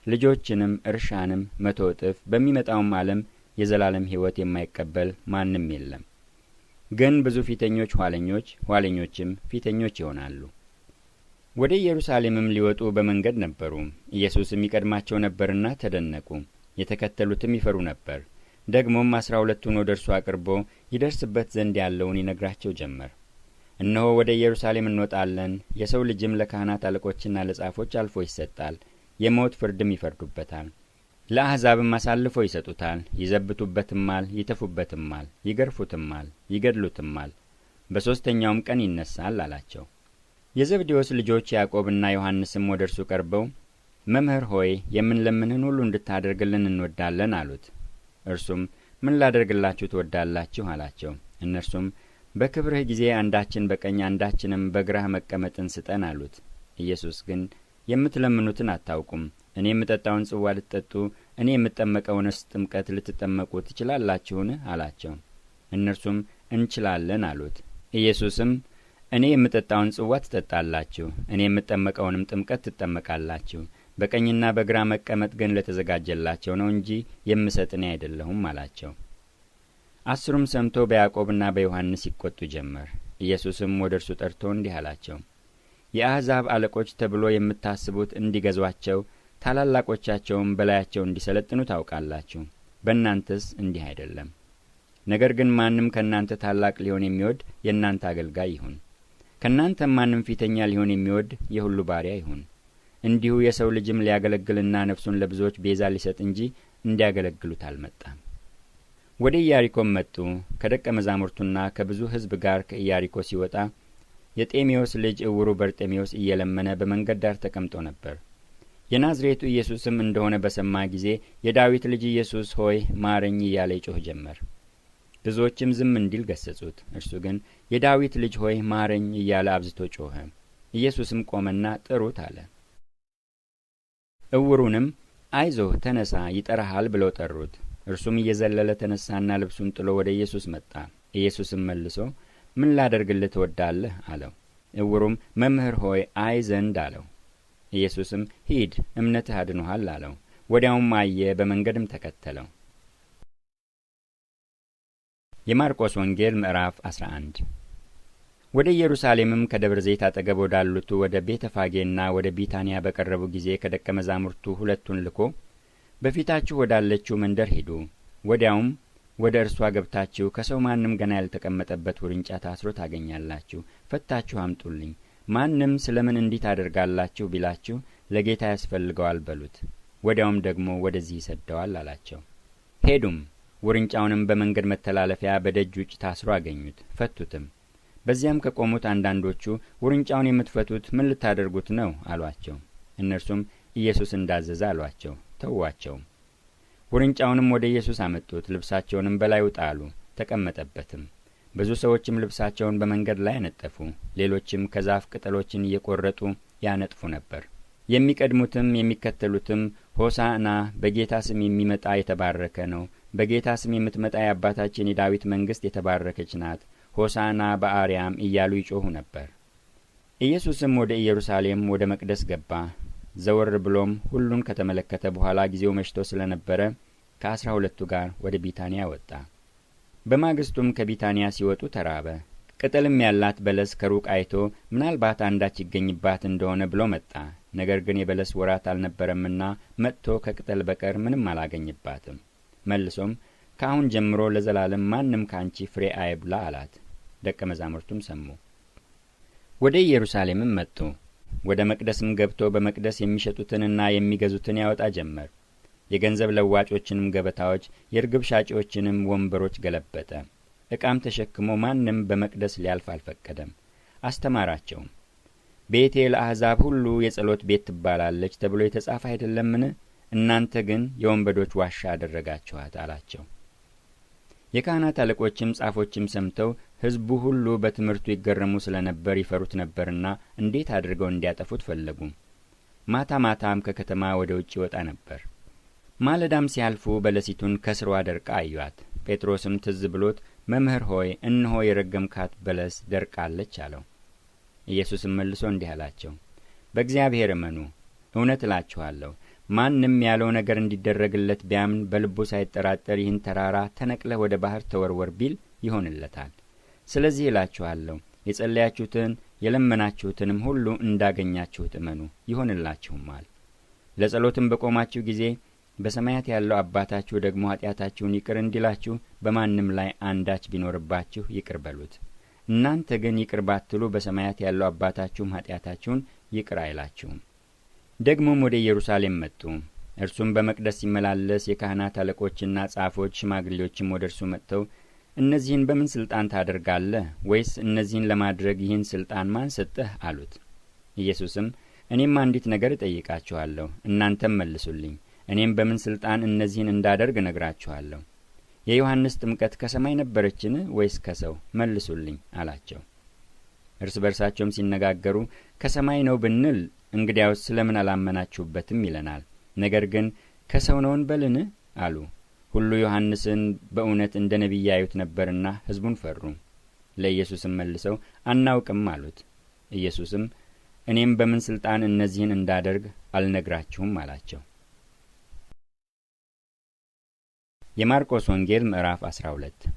ልጆችንም እርሻንም 100 እጥፍ በሚመጣውም ዓለም የዘላለም ሕይወት የማይቀበል ማንም የለም። ግን ብዙ ፊተኞች ኋለኞች፣ ኋለኞችም ፊተኞች ይሆናሉ። ወደ ኢየሩሳሌምም ሊወጡ በመንገድ ነበሩ። ኢየሱስም ይቀድማቸው ነበርና ተደነቁ። የተከተሉትም ይፈሩ ነበር። ደግሞም 12ቱን ወደ እርሱ አቅርቦ ይደርስበት ዘንድ ያለውን ይነግራቸው ጀመር። እነሆ ወደ ኢየሩሳሌም እንወጣለን፣ የሰው ልጅም ለካህናት አለቆችና ለጻፎች አልፎ ይሰጣል፣ የሞት ፍርድም ይፈርዱበታል፣ ለአሕዛብም አሳልፈው ይሰጡታል፣ ይዘብቱበትማል፣ ይተፉበትማል፣ ይገርፉትማል፣ ይገድሉትማል፣ በሦስተኛውም ቀን ይነሳል አላቸው። የዘብዴዎስ ልጆች ያዕቆብና ዮሐንስም ወደ እርሱ ቀርበው መምህር ሆይ የምንለምንህን ሁሉ እንድታደርግልን እንወዳለን አሉት። እርሱም ምን ላደርግላችሁ ትወዳላችሁ አላቸው። እነርሱም በክብርህ ጊዜ አንዳችን በቀኝ አንዳችንም በግራህ መቀመጥን ስጠን አሉት። ኢየሱስ ግን የምትለምኑትን አታውቁም። እኔ የምጠጣውን ጽዋ ልትጠጡ፣ እኔ የምጠመቀውንስ ጥምቀት ልትጠመቁ ትችላላችሁን አላቸው። እነርሱም እንችላለን አሉት። ኢየሱስም እኔ የምጠጣውን ጽዋ ትጠጣላችሁ፣ እኔ የምጠመቀውንም ጥምቀት ትጠመቃላችሁ። በቀኝና በግራ መቀመጥ ግን ለተዘጋጀላቸው ነው እንጂ የምሰጥ እኔ አይደለሁም አላቸው። አስሩም ሰምቶ በያዕቆብና በዮሐንስ ይቈጡ ጀመር። ኢየሱስም ወደ እርሱ ጠርቶ እንዲህ አላቸው፣ የአሕዛብ አለቆች ተብሎ የምታስቡት እንዲገዟቸው ታላላቆቻቸውም በላያቸው እንዲሰለጥኑ ታውቃላችሁ። በእናንተስ እንዲህ አይደለም። ነገር ግን ማንም ከእናንተ ታላቅ ሊሆን የሚወድ የእናንተ አገልጋይ ይሁን። ከእናንተም ማንም ፊተኛ ሊሆን የሚወድ የሁሉ ባሪያ ይሁን። እንዲሁ የሰው ልጅም ሊያገለግልና ነፍሱን ለብዙዎች ቤዛ ሊሰጥ እንጂ እንዲያገለግሉት አልመጣም። ወደ ኢያሪኮም መጡ። ከደቀ መዛሙርቱና ከብዙ ሕዝብ ጋር ከኢያሪኮ ሲወጣ የጤሜዎስ ልጅ ዕውሩ በርጤሜዎስ እየለመነ በመንገድ ዳር ተቀምጦ ነበር። የናዝሬቱ ኢየሱስም እንደሆነ በሰማ ጊዜ የዳዊት ልጅ ኢየሱስ ሆይ ማረኝ እያለ ይጮህ ጀመር። ብዙዎችም ዝም እንዲል ገሰጹት። እርሱ ግን የዳዊት ልጅ ሆይ ማረኝ እያለ አብዝቶ ጮኸ። ኢየሱስም ቆመና ጥሩት አለ። ዕውሩንም አይዞህ ተነሳ፣ ይጠራሃል ብለው ጠሩት። እርሱም እየዘለለ ተነሳና ልብሱን ጥሎ ወደ ኢየሱስ መጣ። ኢየሱስም መልሶ ምን ላደርግልህ ትወዳለህ አለው። ዕውሩም መምህር ሆይ አይ ዘንድ አለው። ኢየሱስም ሂድ፣ እምነትህ አድኖሃል አለው። ወዲያውም አየ፣ በመንገድም ተከተለው። የማርቆስ ወንጌል ምዕራፍ 11። ወደ ኢየሩሳሌምም ከደብረ ዘይት አጠገብ ወዳሉት ወደ ቤተ ፋጌና ወደ ቢታንያ በቀረቡ ጊዜ ከደቀ መዛሙርቱ ሁለቱን ልኮ በፊታችሁ ወዳለችው መንደር ሂዱ፣ ወዲያውም ወደ እርሷ ገብታችሁ ከሰው ማንም ገና ያልተቀመጠበት ውርንጫ ታስሮ ታገኛላችሁ፣ ፈታችሁ አምጡልኝ። ማንም ስለምን እንዲህ ታደርጋላችሁ ቢላችሁ ለጌታ ያስፈልገዋል በሉት። ወዲያውም ደግሞ ወደዚህ ይሰደዋል አላቸው። ሄዱም፣ ውርንጫውንም በመንገድ መተላለፊያ በደጅ ውጭ ታስሮ አገኙት፣ ፈቱትም። በዚያም ከቆሙት አንዳንዶቹ ውርንጫውን የምትፈቱት ምን ልታደርጉት ነው አሏቸው። እነርሱም ኢየሱስ እንዳዘዘ አሏቸው። ተዋቸውም። ውርንጫውንም ወደ ኢየሱስ አመጡት፣ ልብሳቸውንም በላዩ ጣሉ፣ ተቀመጠበትም። ብዙ ሰዎችም ልብሳቸውን በመንገድ ላይ አነጠፉ፣ ሌሎችም ከዛፍ ቅጠሎችን እየቆረጡ ያነጥፉ ነበር። የሚቀድሙትም የሚከተሉትም ሆሳዕና በጌታ ስም የሚመጣ የተባረከ ነው፣ በጌታ ስም የምትመጣ የአባታችን የዳዊት መንግሥት የተባረከች ናት፣ ሆሳዕና በአርያም እያሉ ይጮኹ ነበር። ኢየሱስም ወደ ኢየሩሳሌም ወደ መቅደስ ገባ። ዘወር ብሎም ሁሉን ከተመለከተ በኋላ ጊዜው መሽቶ ስለነበረ ከ12ቱ ጋር ወደ ቢታንያ ወጣ። በማግስቱም ከቢታንያ ሲወጡ ተራበ። ቅጠልም ያላት በለስ ከሩቅ አይቶ ምናልባት አንዳች ይገኝባት እንደሆነ ብሎ መጣ። ነገር ግን የበለስ ወራት አልነበረምና መጥቶ ከቅጠል በቀር ምንም አላገኝባትም። መልሶም ከአሁን ጀምሮ ለዘላለም ማንም ካንቺ ፍሬ አይብላ አላት። ደቀ መዛሙርቱም ሰሙ። ወደ ኢየሩሳሌምም መጡ። ወደ መቅደስም ገብቶ በመቅደስ የሚሸጡትንና የሚገዙትን ያወጣ ጀመር። የገንዘብ ለዋጮችንም ገበታዎች፣ የርግብ ሻጪዎችንም ወንበሮች ገለበጠ። ዕቃም ተሸክሞ ማንም በመቅደስ ሊያልፍ አልፈቀደም። አስተማራቸውም። ቤቴ ለአሕዛብ ሁሉ የጸሎት ቤት ትባላለች ተብሎ የተጻፈ አይደለምን? እናንተ ግን የወንበዶች ዋሻ አደረጋችኋት አላቸው። የካህናት አለቆችም ጻፎችም ሰምተው ሕዝቡ ሁሉ በትምህርቱ ይገረሙ ስለነበር ይፈሩት ነበርና እንዴት አድርገው እንዲያጠፉት ፈለጉ። ማታ ማታም ከከተማ ወደ ውጭ ይወጣ ነበር። ማለዳም ሲያልፉ በለሲቱን ከስሯ ደርቃ አዩአት። ጴጥሮስም ትዝ ብሎት መምህር ሆይ እነሆ የረገምካት በለስ ደርቃለች አለው። ኢየሱስም መልሶ እንዲህ አላቸው፣ በእግዚአብሔር እመኑ። እውነት እላችኋለሁ ማንም ያለው ነገር እንዲደረግለት ቢያምን በልቡ ሳይጠራጠር ይህን ተራራ ተነቅለህ ወደ ባህር ተወርወር ቢል ይሆንለታል። ስለዚህ እላችኋለሁ የጸለያችሁትን የለመናችሁትንም ሁሉ እንዳገኛችሁት እመኑ ይሆንላችሁማል። ለጸሎትም በቆማችሁ ጊዜ በሰማያት ያለው አባታችሁ ደግሞ ኃጢአታችሁን ይቅር እንዲላችሁ በማንም ላይ አንዳች ቢኖርባችሁ ይቅር በሉት። እናንተ ግን ይቅር ባትሉ በሰማያት ያለው አባታችሁም ኃጢአታችሁን ይቅር አይላችሁም። ደግሞም ወደ ኢየሩሳሌም መጡ። እርሱም በመቅደስ ሲመላለስ የካህናት አለቆችና ጻፎች ሽማግሌዎችም ወደ እርሱ መጥተው እነዚህን በምን ስልጣን ታደርጋለህ? ወይስ እነዚህን ለማድረግ ይህን ስልጣን ማን ሰጠህ? አሉት። ኢየሱስም እኔም አንዲት ነገር እጠይቃችኋለሁ፣ እናንተም መልሱልኝ። እኔም በምን ስልጣን እነዚህን እንዳደርግ እነግራችኋለሁ። የዮሐንስ ጥምቀት ከሰማይ ነበረችን ወይስ ከሰው? መልሱልኝ አላቸው። እርስ በርሳቸውም ሲነጋገሩ ከሰማይ ነው ብንል እንግዲያውስ ስለምን አላመናችሁበትም ይለናል። ነገር ግን ከሰው ነው እንበልን አሉ። ሁሉ ዮሐንስን በእውነት እንደ ነቢይ ያዩት ነበርና ሕዝቡን ፈሩ። ለኢየሱስም መልሰው አናውቅም አሉት። ኢየሱስም እኔም በምን ስልጣን እነዚህን እንዳደርግ አልነግራችሁም አላቸው። የማርቆስ ወንጌል ምዕራፍ 12።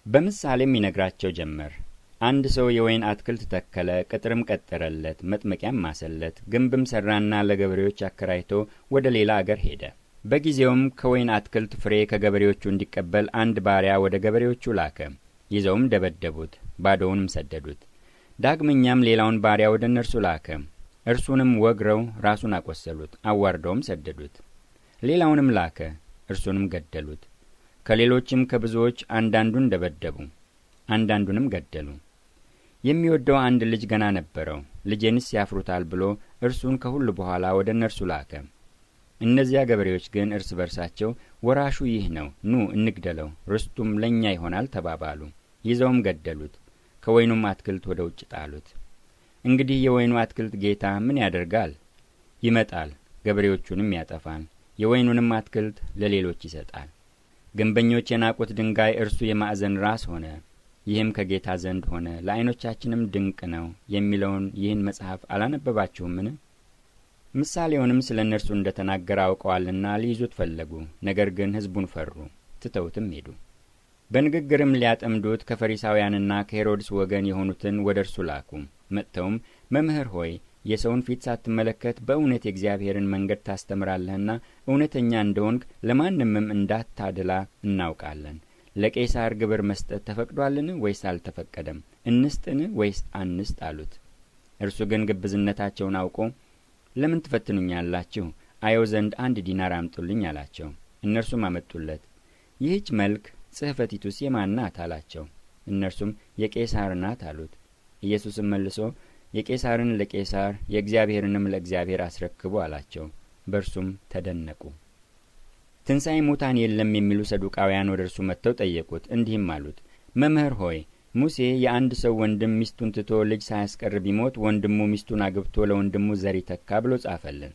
በምሳሌም ይነግራቸው ጀመር። አንድ ሰው የወይን አትክልት ተከለ፣ ቅጥርም ቀጠረለት፣ መጥመቂያም ማሰለት፣ ግንብም ሠራና ለገበሬዎች አከራይቶ ወደ ሌላ አገር ሄደ። በጊዜውም ከወይን አትክልት ፍሬ ከገበሬዎቹ እንዲቀበል አንድ ባሪያ ወደ ገበሬዎቹ ላከ። ይዘውም ደበደቡት፣ ባዶውንም ሰደዱት። ዳግመኛም ሌላውን ባሪያ ወደ እነርሱ ላከ። እርሱንም ወግረው ራሱን አቆሰሉት፣ አዋርደውም ሰደዱት። ሌላውንም ላከ፣ እርሱንም ገደሉት። ከሌሎችም ከብዙዎች አንዳንዱን ደበደቡ፣ አንዳንዱንም ገደሉ። የሚወደው አንድ ልጅ ገና ነበረው። ልጄንስ ያፍሩታል ብሎ እርሱን ከሁሉ በኋላ ወደ እነርሱ ላከ። እነዚያ ገበሬዎች ግን እርስ በርሳቸው ወራሹ ይህ ነው፣ ኑ እንግደለው፣ ርስቱም ለእኛ ይሆናል ተባባሉ። ይዘውም ገደሉት፣ ከወይኑም አትክልት ወደ ውጭ ጣሉት። እንግዲህ የወይኑ አትክልት ጌታ ምን ያደርጋል? ይመጣል፣ ገበሬዎቹንም ያጠፋል፣ የወይኑንም አትክልት ለሌሎች ይሰጣል። ግንበኞች የናቁት ድንጋይ እርሱ የማዕዘን ራስ ሆነ። ይህም ከጌታ ዘንድ ሆነ፣ ለዓይኖቻችንም ድንቅ ነው የሚለውን ይህን መጽሐፍ አላነበባችሁምን? ምሳሌውንም ስለ እነርሱ እንደ ተናገረ አውቀዋልና ሊይዙት ፈለጉ። ነገር ግን ሕዝቡን ፈሩ፣ ትተውትም ሄዱ። በንግግርም ሊያጠምዱት ከፈሪሳውያንና ከሄሮድስ ወገን የሆኑትን ወደ እርሱ ላኩ። መጥተውም መምህር ሆይ የሰውን ፊት ሳትመለከት በእውነት የእግዚአብሔርን መንገድ ታስተምራለህና እውነተኛ እንደሆንክ ለማንምም እንዳታድላ እናውቃለን። ለቄሳር ግብር መስጠት ተፈቅዷልን ወይስ አልተፈቀደም? እንስጥን ወይስ አንስጥ አሉት። እርሱ ግን ግብዝነታቸውን አውቆ ለምን ትፈትኑኛላችሁ? አየው ዘንድ 1 ዲናር አምጡልኝ አላቸው። እነርሱም አመጡለት። ይህች መልክ ጽሕፈቲቱስ የማን ናት አላቸው። እነርሱም የቄሳር ናት አሉት። ኢየሱስም መልሶ የቄሳርን ለቄሳር የእግዚአብሔርንም ለእግዚአብሔር አስረክቡ አላቸው። በእርሱም ተደነቁ። ትንሣኤ ሙታን የለም የሚሉ ሰዱቃውያን ወደ እርሱ መጥተው ጠየቁት፣ እንዲህም አሉት፣ መምህር ሆይ ሙሴ የአንድ ሰው ወንድም ሚስቱን ትቶ ልጅ ሳያስቀር ቢሞት ወንድሙ ሚስቱን አግብቶ ለወንድሙ ዘር ይተካ ብሎ ጻፈልን።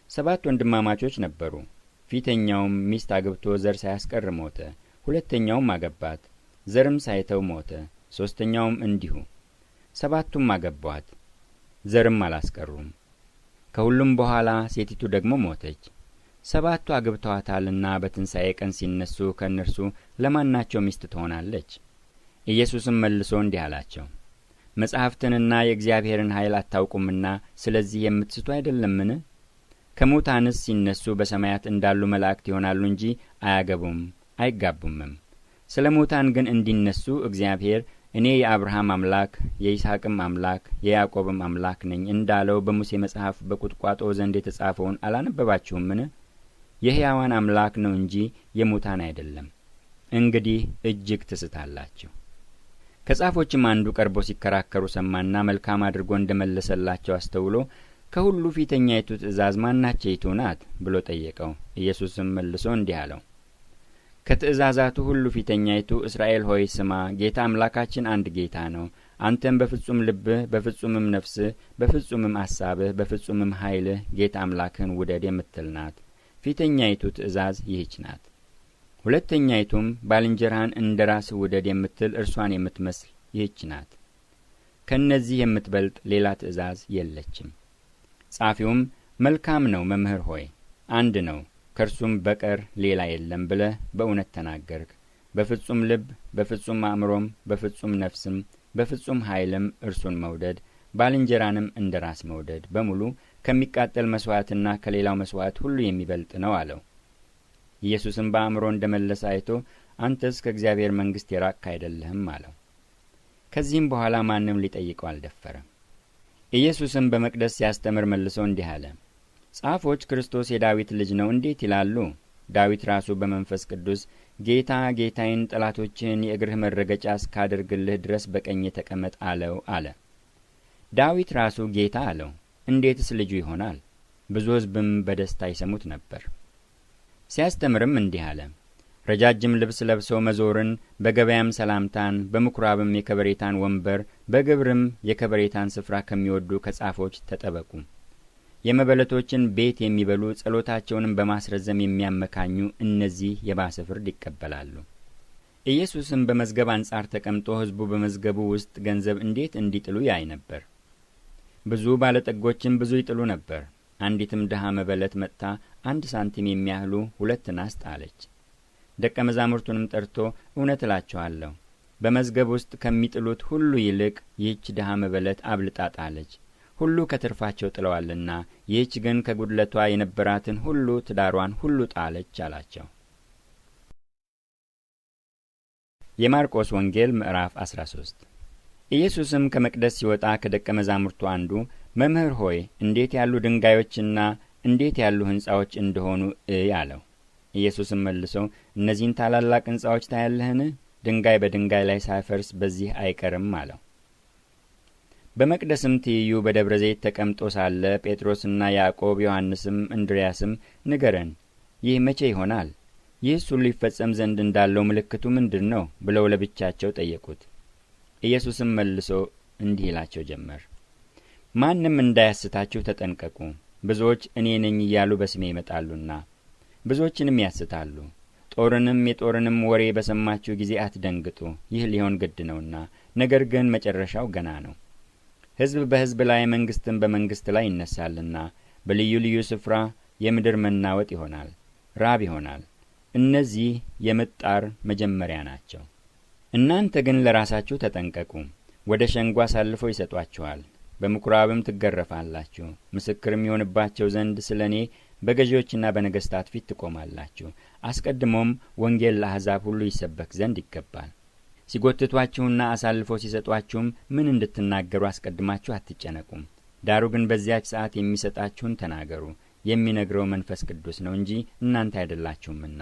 7 ወንድማማቾች ነበሩ። ፊተኛውም ሚስት አግብቶ ዘር ሳያስቀር ሞተ። ሁለተኛውም አገባት፣ ዘርም ሳይተው ሞተ። ሦስተኛውም እንዲሁ። 7ቱም አገቧት፣ ዘርም አላስቀሩም። ከሁሉም በኋላ ሴቲቱ ደግሞ ሞተች። 7ቱ አግብተዋታልና በትንሣኤ ቀን ሲነሱ ከእነርሱ ለማናቸው ሚስት ትሆናለች? ኢየሱስም መልሶ እንዲህ አላቸው፣ መጻሕፍትንና የእግዚአብሔርን ኃይል አታውቁምና ስለዚህ የምትስቱ አይደለምን? ከሙታንስ ሲነሱ በሰማያት እንዳሉ መላእክት ይሆናሉ እንጂ አያገቡም አይጋቡምም። ስለ ሙታን ግን እንዲነሱ እግዚአብሔር እኔ የአብርሃም አምላክ የይስሐቅም አምላክ የያዕቆብም አምላክ ነኝ እንዳለው በሙሴ መጽሐፍ በቁጥቋጦ ዘንድ የተጻፈውን አላነበባችሁምን? የሕያዋን አምላክ ነው እንጂ የሙታን አይደለም። እንግዲህ እጅግ ትስታላችሁ። ከጻፎችም አንዱ ቀርቦ ሲከራከሩ ሰማና መልካም አድርጎ እንደመለሰላቸው አስተውሎ ከሁሉ ፊተኛይቱ ትእዛዝ ማናቸይቱ ናት ብሎ ጠየቀው። ኢየሱስም መልሶ እንዲህ አለው፣ ከትእዛዛቱ ሁሉ ፊተኛይቱ እስራኤል ሆይ ስማ፣ ጌታ አምላካችን አንድ ጌታ ነው። አንተም በፍጹም ልብህ፣ በፍጹምም ነፍስህ፣ በፍጹምም አሳብህ፣ በፍጹምም ኃይልህ ጌታ አምላክህን ውደድ የምትል ናት። ፊተኛይቱ ትእዛዝ ይህች ናት። ሁለተኛይቱም ባልንጀራህን እንደ ራስህ ውደድ የምትል እርሷን የምትመስል ይህች ናት። ከእነዚህ የምትበልጥ ሌላ ትእዛዝ የለችም። ጻፊውም መልካም ነው መምህር ሆይ፣ አንድ ነው ከእርሱም በቀር ሌላ የለም ብለህ በእውነት ተናገርክ። በፍጹም ልብ፣ በፍጹም አእምሮም፣ በፍጹም ነፍስም፣ በፍጹም ኃይልም እርሱን መውደድ፣ ባልንጀራንም እንደ ራስ መውደድ በሙሉ ከሚቃጠል መስዋዕትና ከሌላው መስዋዕት ሁሉ የሚበልጥ ነው አለው። ኢየሱስም በአእምሮ እንደ መለሰ አይቶ አንተስ ከእግዚአብሔር መንግሥት የራቅህ አይደለህም አለው። ከዚህም በኋላ ማንም ሊጠይቀው አልደፈረም። ኢየሱስም በመቅደስ ሲያስተምር መልሶ እንዲህ አለ፣ ጻፎች ክርስቶስ የዳዊት ልጅ ነው እንዴት ይላሉ? ዳዊት ራሱ በመንፈስ ቅዱስ ጌታ ጌታዬን ጠላቶችህን የእግርህ መረገጫ እስካደርግልህ ድረስ በቀኜ ተቀመጥ አለው አለ። ዳዊት ራሱ ጌታ አለው። እንዴትስ ልጁ ይሆናል? ብዙ ሕዝብም በደስታ ይሰሙት ነበር። ሲያስተምርም እንዲህ አለ። ረጃጅም ልብስ ለብሰው መዞርን፣ በገበያም ሰላምታን፣ በምኵራብም የከበሬታን ወንበር፣ በግብርም የከበሬታን ስፍራ ከሚወዱ ከጻፎች ተጠበቁ። የመበለቶችን ቤት የሚበሉ ጸሎታቸውንም በማስረዘም የሚያመካኙ እነዚህ የባሰ ፍርድ ይቀበላሉ። ኢየሱስም በመዝገብ አንጻር ተቀምጦ ሕዝቡ በመዝገቡ ውስጥ ገንዘብ እንዴት እንዲጥሉ ያይ ነበር። ብዙ ባለጠጎችም ብዙ ይጥሉ ነበር። አንዲትም ድሃ መበለት መጥታ 1 ሳንቲም የሚያህሉ 2 ናስ ጣለች። ደቀ መዛሙርቱንም ጠርቶ እውነት እላችኋለሁ በመዝገብ ውስጥ ከሚጥሉት ሁሉ ይልቅ ይህች ድሃ መበለት አብልጣ ጣለች። ሁሉ ከትርፋቸው ጥለዋልና፣ ይህች ግን ከጉድለቷ የነበራትን ሁሉ ትዳሯን ሁሉ ጣለች አላቸው። የማርቆስ ወንጌል ምዕራፍ 13። ኢየሱስም ከመቅደስ ሲወጣ ከደቀ መዛሙርቱ አንዱ መምህር ሆይ እንዴት ያሉ ድንጋዮችና እንዴት ያሉ ሕንጻዎች እንደሆኑ እይ አለው። ኢየሱስም መልሶ እነዚህን ታላላቅ ሕንጻዎች ታያለህን? ድንጋይ በድንጋይ ላይ ሳይፈርስ በዚህ አይቀርም አለው። በመቅደስም ትይዩ በደብረ ዘይት ተቀምጦ ሳለ ጴጥሮስና ያዕቆብ ዮሐንስም እንድርያስም ንገረን፣ ይህ መቼ ይሆናል? ይህስ ሁሉ ይፈጸም ዘንድ እንዳለው ምልክቱ ምንድን ነው? ብለው ለብቻቸው ጠየቁት። ኢየሱስም መልሶ እንዲህ ይላቸው ጀመር። ማንም እንዳያስታችሁ ተጠንቀቁ። ብዙዎች እኔ ነኝ እያሉ በስሜ ይመጣሉና ብዙዎችንም ያስታሉ። ጦርንም የጦርንም ወሬ በሰማችሁ ጊዜ አትደንግጡ፣ ይህ ሊሆን ግድ ነውና፣ ነገር ግን መጨረሻው ገና ነው። ሕዝብ በሕዝብ ላይ መንግሥትም በመንግሥት ላይ ይነሳልና፣ በልዩ ልዩ ስፍራ የምድር መናወጥ ይሆናል፣ ራብ ይሆናል። እነዚህ የምጣር መጀመሪያ ናቸው። እናንተ ግን ለራሳችሁ ተጠንቀቁ። ወደ ሸንጎ አሳልፈው ይሰጧችኋል፣ በምኵራብም ትገረፋላችሁ። ምስክርም ይሆንባቸው ዘንድ ስለ እኔ በገዢዎችና በነገሥታት ፊት ትቆማላችሁ። አስቀድሞም ወንጌል ለአሕዛብ ሁሉ ይሰበክ ዘንድ ይገባል። ሲጐትቷችሁና አሳልፈው ሲሰጧችሁም ምን እንድትናገሩ አስቀድማችሁ አትጨነቁም። ዳሩ ግን በዚያች ሰዓት የሚሰጣችሁን ተናገሩ። የሚነግረው መንፈስ ቅዱስ ነው እንጂ እናንተ አይደላችሁምና።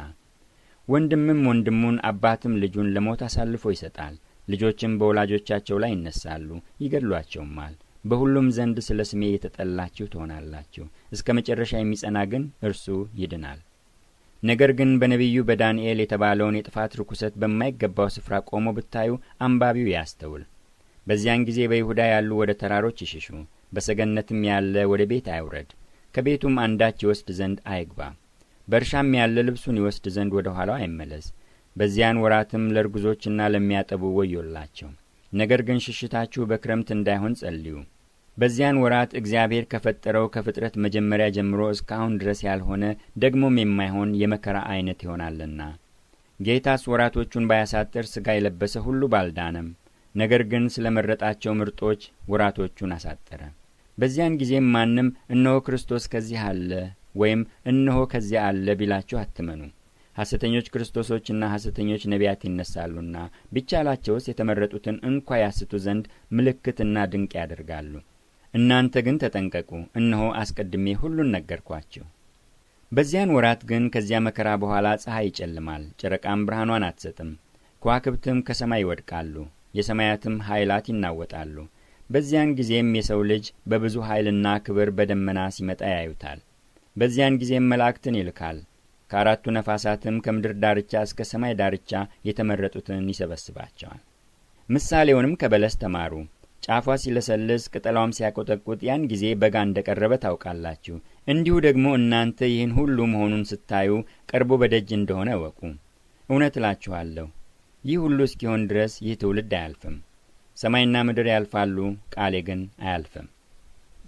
ወንድምም ወንድሙን፣ አባትም ልጁን ለሞት አሳልፎ ይሰጣል። ልጆችም በወላጆቻቸው ላይ ይነሳሉ፣ ይገድሏቸውማል። በሁሉም ዘንድ ስለ ስሜ የተጠላችሁ ትሆናላችሁ። እስከ መጨረሻ የሚጸና ግን እርሱ ይድናል። ነገር ግን በነቢዩ በዳንኤል የተባለውን የጥፋት ርኩሰት በማይገባው ስፍራ ቆሞ ብታዩ አንባቢው ያስተውል። በዚያን ጊዜ በይሁዳ ያሉ ወደ ተራሮች ይሽሹ፣ በሰገነትም ያለ ወደ ቤት አይውረድ፣ ከቤቱም አንዳች ይወስድ ዘንድ አይግባ፣ በእርሻም ያለ ልብሱን ይወስድ ዘንድ ወደ ኋላው አይመለስ። በዚያን ወራትም ለርጉዞችና ለሚያጠቡ ወዮላቸው። ነገር ግን ሽሽታችሁ በክረምት እንዳይሆን ጸልዩ። በዚያን ወራት እግዚአብሔር ከፈጠረው ከፍጥረት መጀመሪያ ጀምሮ እስካሁን ድረስ ያልሆነ ደግሞም የማይሆን የመከራ አይነት ይሆናልና። ጌታስ ወራቶቹን ባያሳጥር ሥጋ የለበሰ ሁሉ ባልዳነም። ነገር ግን ስለ መረጣቸው ምርጦች ወራቶቹን አሳጠረ። በዚያን ጊዜም ማንም እነሆ ክርስቶስ ከዚህ አለ ወይም እነሆ ከዚያ አለ ቢላችሁ አትመኑ። ሐሰተኞች ክርስቶሶችና ሐሰተኞች ነቢያት ይነሳሉና ቢቻላቸውስ የተመረጡትን እንኳ ያስቱ ዘንድ ምልክትና ድንቅ ያደርጋሉ። እናንተ ግን ተጠንቀቁ፣ እነሆ አስቀድሜ ሁሉን ነገርኳችሁ። በዚያን ወራት ግን ከዚያ መከራ በኋላ ፀሐይ ይጨልማል፣ ጨረቃም ብርሃኗን አትሰጥም፣ ከዋክብትም ከሰማይ ይወድቃሉ፣ የሰማያትም ኃይላት ይናወጣሉ። በዚያን ጊዜም የሰው ልጅ በብዙ ኃይልና ክብር በደመና ሲመጣ ያዩታል። በዚያን ጊዜም መላእክትን ይልካል፣ ከአራቱ ነፋሳትም ከምድር ዳርቻ እስከ ሰማይ ዳርቻ የተመረጡትን ይሰበስባቸዋል። ምሳሌውንም ከበለስ ተማሩ። ጫፏ ሲለሰልስ ቅጠሏም ሲያቆጠቁጥ ያን ጊዜ በጋ እንደ ቀረበ ታውቃላችሁ። እንዲሁ ደግሞ እናንተ ይህን ሁሉ መሆኑን ስታዩ ቀርቦ በደጅ እንደሆነ እወቁ። እውነት እላችኋለሁ ይህ ሁሉ እስኪሆን ድረስ ይህ ትውልድ አያልፍም። ሰማይና ምድር ያልፋሉ፣ ቃሌ ግን አያልፍም።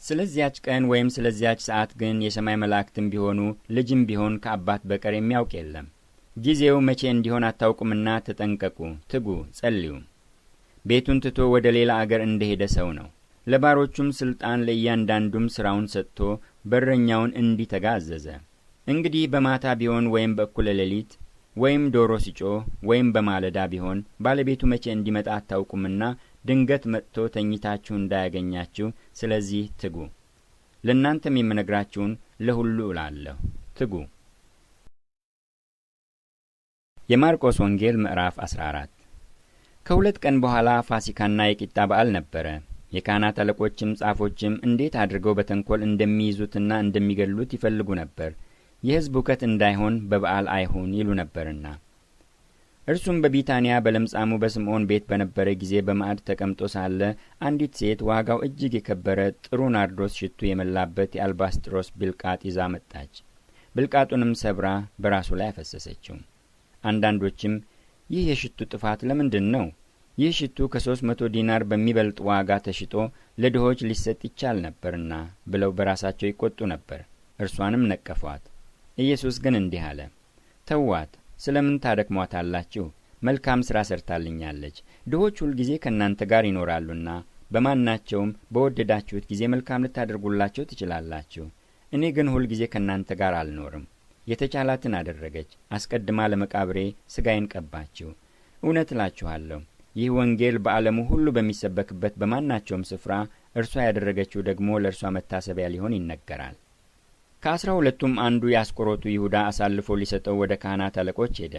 ስለዚያች ቀን ወይም ስለዚያች ሰዓት ግን የሰማይ መላእክትም ቢሆኑ ልጅም ቢሆን ከአባት በቀር የሚያውቅ የለም። ጊዜው መቼ እንዲሆን አታውቁምና ተጠንቀቁ፣ ትጉ፣ ጸልዩ። ቤቱን ትቶ ወደ ሌላ አገር እንደሄደ ሰው ነው። ለባሮቹም ስልጣን ለእያንዳንዱም ሥራውን ሰጥቶ በረኛውን እንዲተጋ አዘዘ። እንግዲህ በማታ ቢሆን ወይም በእኩለ ሌሊት ወይም ዶሮ ሲጮህ ወይም በማለዳ ቢሆን ባለቤቱ መቼ እንዲመጣ አታውቁምና ድንገት መጥቶ ተኝታችሁ እንዳያገኛችሁ፣ ስለዚህ ትጉ። ለእናንተም የምነግራችሁን ለሁሉ እላለሁ፣ ትጉ። የማርቆስ ወንጌል ምዕራፍ 14። ከሁለት ቀን በኋላ ፋሲካና የቂጣ በዓል ነበረ። የካህናት አለቆችም ጻፎችም እንዴት አድርገው በተንኰል እንደሚይዙትና እንደሚገድሉት ይፈልጉ ነበር፣ የሕዝብ ሁከት እንዳይሆን በበዓል አይሁን ይሉ ነበርና። እርሱም በቢታንያ በለምጻሙ በስምዖን ቤት በነበረ ጊዜ በማዕድ ተቀምጦ ሳለ አንዲት ሴት ዋጋው እጅግ የከበረ ጥሩ ናርዶስ ሽቱ የመላበት የአልባስጥሮስ ብልቃጥ ይዛ መጣች። ብልቃጡንም ሰብራ በራሱ ላይ አፈሰሰችው። አንዳንዶችም ይህ የሽቱ ጥፋት ለምንድን ነው? ይህ ሽቱ ከ300 ዲናር በሚበልጥ ዋጋ ተሽጦ ለድሆች ሊሰጥ ይቻል ነበርና ብለው በራሳቸው ይቆጡ ነበር። እርሷንም ነቀፏት። ኢየሱስ ግን እንዲህ አለ፣ ተዋት፣ ስለምን ታደክሟታላችሁ? መልካም ሥራ ሰርታልኛለች። ድሆች ሁልጊዜ ከእናንተ ጋር ይኖራሉና በማናቸውም በወደዳችሁት ጊዜ መልካም ልታደርጉላቸው ትችላላችሁ። እኔ ግን ሁልጊዜ ከእናንተ ጋር አልኖርም። የተቻላትን አደረገች። አስቀድማ ለመቃብሬ ሥጋዬን ቀባችው። እውነት እላችኋለሁ ይህ ወንጌል በዓለሙ ሁሉ በሚሰበክበት በማናቸውም ስፍራ እርሷ ያደረገችው ደግሞ ለእርሷ መታሰቢያ ሊሆን ይነገራል። ከ12ቱም አንዱ የአስቆሮቱ ይሁዳ አሳልፎ ሊሰጠው ወደ ካህናት አለቆች ሄደ።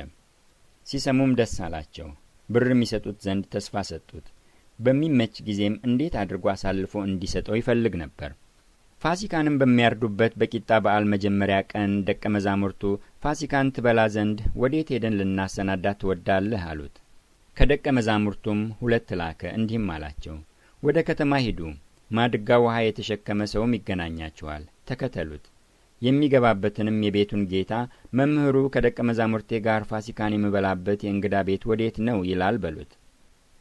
ሲሰሙም ደስ አላቸው። ብርም ይሰጡት ዘንድ ተስፋ ሰጡት። በሚመች ጊዜም እንዴት አድርጎ አሳልፎ እንዲሰጠው ይፈልግ ነበር። ፋሲካንም በሚያርዱበት በቂጣ በዓል መጀመሪያ ቀን ደቀ መዛሙርቱ ፋሲካን ትበላ ዘንድ ወዴት ሄደን ልናሰናዳት ትወዳለህ? አሉት። ከደቀ መዛሙርቱም 2 ላከ፣ እንዲህም አላቸው፣ ወደ ከተማ ሂዱ፣ ማድጋ ውሃ የተሸከመ ሰውም ይገናኛችኋል፣ ተከተሉት። የሚገባበትንም የቤቱን ጌታ መምህሩ ከደቀ መዛሙርቴ ጋር ፋሲካን የምበላበት የእንግዳ ቤት ወዴት ነው ይላል በሉት።